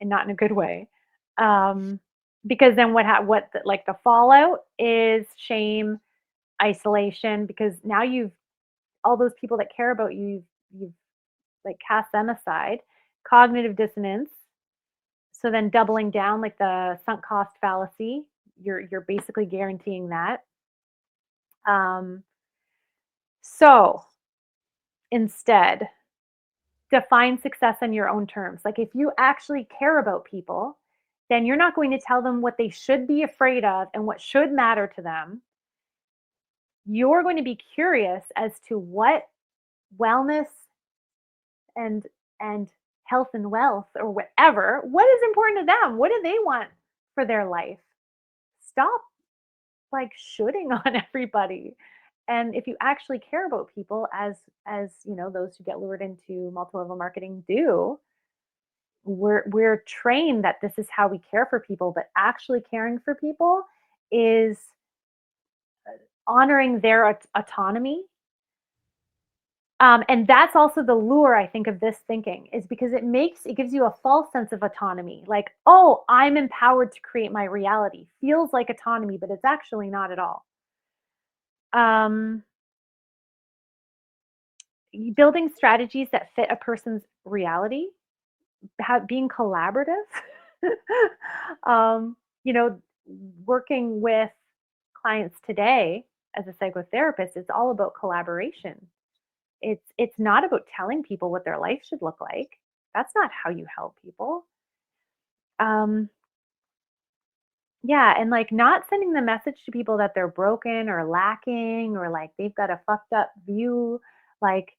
and not in a good way. Because then what like the fallout is shame, isolation. Because now you've all those people that care about you, you've like cast them aside. Cognitive dissonance. So then doubling down like the sunk cost fallacy, you're basically guaranteeing that. So instead, define success on your own terms. Like if you actually care about people, then you're not going to tell them what they should be afraid of and what should matter to them. You're going to be curious as to what wellness and health and wealth or whatever, what is important to them? What do they want for their life? Stop like shooting on everybody. And if you actually care about people, as you know, those who get lured into multi-level marketing do, we're trained that this is how we care for people, but actually caring for people is honoring their autonomy. And that's also the lure, I think, of this thinking, is because it gives you a false sense of autonomy. Like, oh, I'm empowered to create my reality. Feels like autonomy, but it's actually not at all. Building strategies that fit a person's reality, being collaborative, you know, working with clients today as a psychotherapist, it's all about collaboration. It's not about telling people what their life should look like. That's not how you help people. Yeah, and like not sending the message to people that they're broken or lacking or like they've got a fucked up view. Like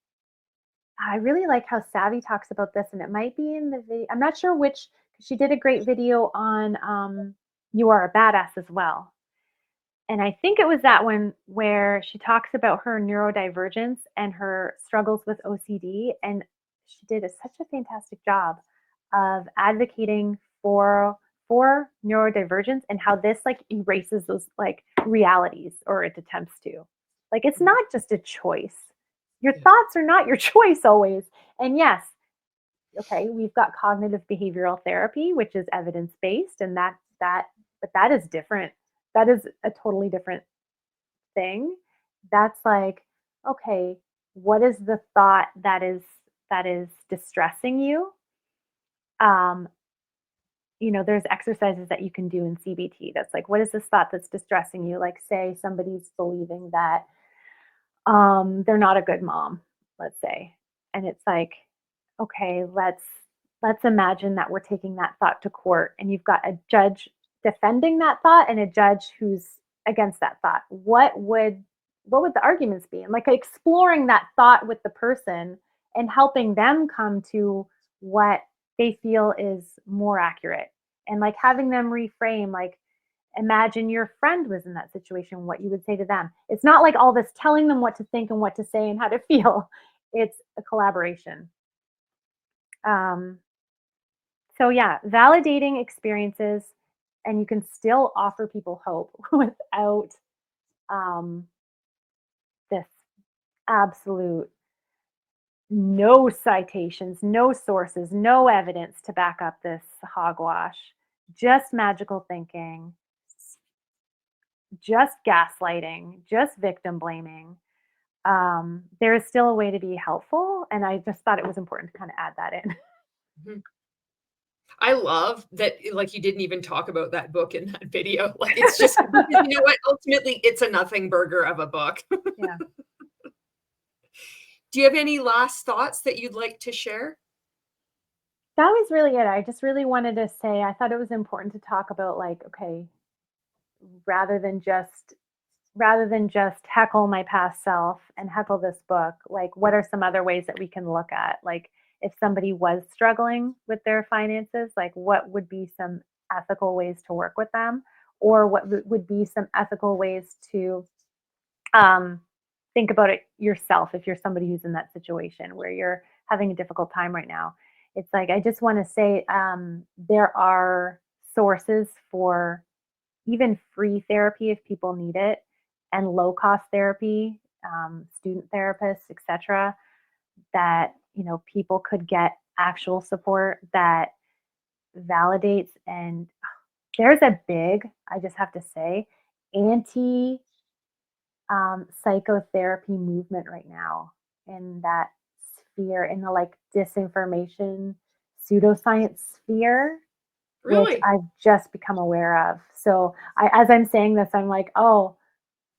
I really like how Savvy talks about this, and it might be in the video. I'm not sure which. She did a great video on You Are a Badass as well. And I think it was that one where she talks about her neurodivergence and her struggles with OCD. And she did such a fantastic job of advocating for for neurodivergence and how this like erases those like realities, or it attempts to. Like, it's not just a choice. Your thoughts are not your choice always. And yes, okay, we've got cognitive behavioral therapy, which is evidence-based, and but that is different. That is a totally different thing. That's like, okay, what is the thought that is distressing you? You know, there's exercises that you can do in CBT. That's like, what is this thought that's distressing you? Like, say somebody's believing that they're not a good mom, let's say, and it's like, okay, let's imagine that we're taking that thought to court, and you've got a judge defending that thought and a judge who's against that thought. What would the arguments be? And like exploring that thought with the person and helping them come to what they feel is more accurate, and like having them reframe, like, imagine your friend was in that situation, what you would say to them. It's not like all this telling them what to think and what to say and how to feel. It's a collaboration. So yeah, validating experiences, and you can still offer people hope without this absolute no citations, no sources, no evidence to back up this hogwash, just magical thinking, just gaslighting, just victim blaming. There is still a way to be helpful, and I just thought it was important to kind of add that in. Mhm. I love that, like, you didn't even talk about that book in that video. Like, it's just, you know what? Ultimately, it's a nothing burger of a book. Yeah. Do you have any last thoughts that you'd like to share? That was really it. I just really wanted to say, I thought it was important to talk about, like, okay, rather than just heckle my past self and heckle this book, like, what are some other ways that we can look at? Like, if somebody was struggling with their finances, like, what would be some ethical ways to work with them? Or what would be some ethical ways to think about it yourself if you're somebody who's in that situation where you're having a difficult time right now? It's like, I just want to say there are sources for even free therapy if people need it, and low cost therapy, student therapists, etc., that, you know, people could get actual support that validates. And there's a big, I just have to say, anti psychotherapy movement right now in that sphere, in the like disinformation pseudoscience sphere, which Really? I've just become aware of. So as I'm saying this, I'm like, oh,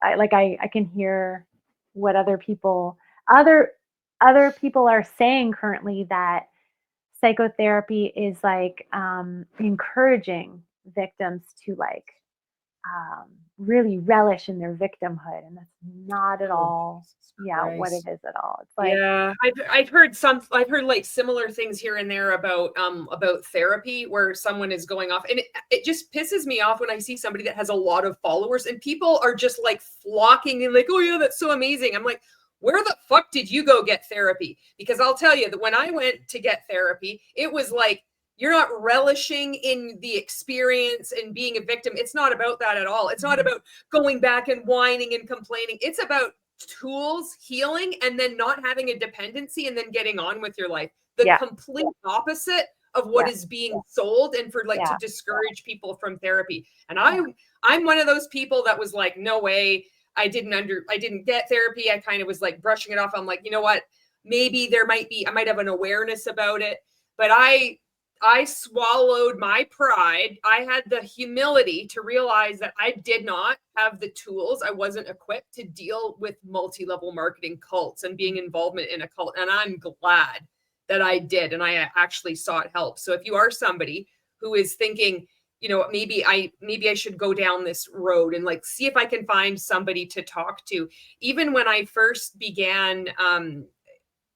I can hear what other people are saying currently, that psychotherapy is like encouraging victims to like really relish in their victimhood, and that's not at Oh, all Jesus what it Christ. is at all. It's like, Yeah, I've heard like similar things here and there about therapy, where someone is going off, and it just pisses me off when I see somebody that has a lot of followers and people are just like flocking and like, oh yeah, that's so amazing. I'm like, where the fuck did you go get therapy? Because I'll tell you that when I went to get therapy, it was like, you're not relishing in the experience and being a victim. It's not about that at all. It's not about going back and whining and complaining. It's about tools, healing, and then not having a dependency and then getting on with your life. The yeah, complete opposite of what yeah, is being sold, and for like to yeah, discourage people from therapy. And I'm one of those people that was like, no way. I didn't get therapy. I kind of was like brushing it off. I'm like, you know what? Maybe I might have an awareness about it, but I swallowed my pride. I had the humility to realize that I did not have the tools. I wasn't equipped to deal with multi-level marketing cults and being involvement in a cult. And I'm glad that I did. And I actually sought help. So if you are somebody who is thinking, you know, maybe I should go down this road and like see if I can find somebody to talk to. Even when I first began,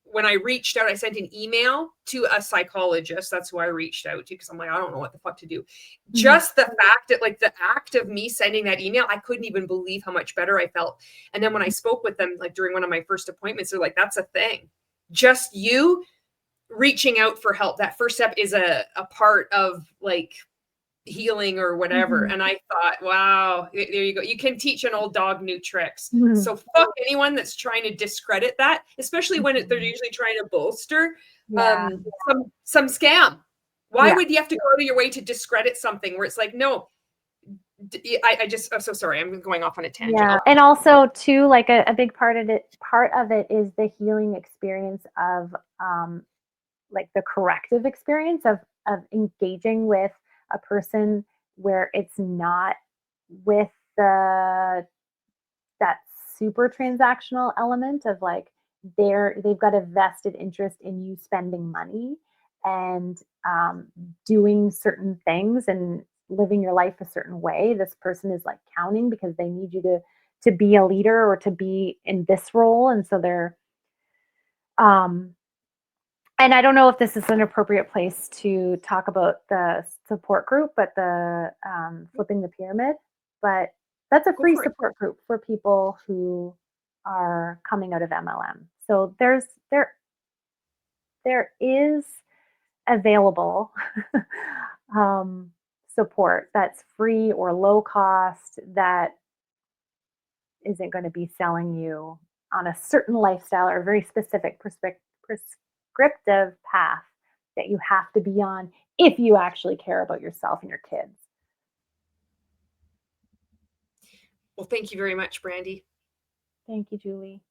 when I reached out, I sent an email to a psychologist. That's who I reached out to, because I'm like, I don't know what the fuck to do. Just the fact that, like, the act of me sending that email, I couldn't even believe how much better I felt. And then when I spoke with them, like during one of my first appointments, they're like, that's a thing. Just you reaching out for help. That first step is a part of like healing or whatever. Mhm. And I thought, wow, there you go. You can teach an old dog new tricks. Mhm. So fuck anyone that's trying to discredit that, especially when they're usually trying to bolster Yeah. some scam. Why Yeah. would you have to go to your way to discredit something where it's like, no, I just, I'm so sorry. I'm going off on a tangent. Yeah. And also too, like a big part of it is the healing experience of like the corrective experience of engaging with a person where it's not with the that super transactional element of like they've got a vested interest in you spending money and doing certain things and living your life a certain way. This person is like counting because they need you to be a leader or to be in this role, and so they're um and I don't know if this is an appropriate place to talk about the support group, but the flipping the pyramid. But that's a Go free for it. support group for people who are coming out of MLM. So there is available support that's free or low cost that isn't going to be selling you on a certain lifestyle or a very specific prescriptive path that you have to be on if you actually care about yourself and your kids. Well, thank you very much, Brandy. Thank you, Julie.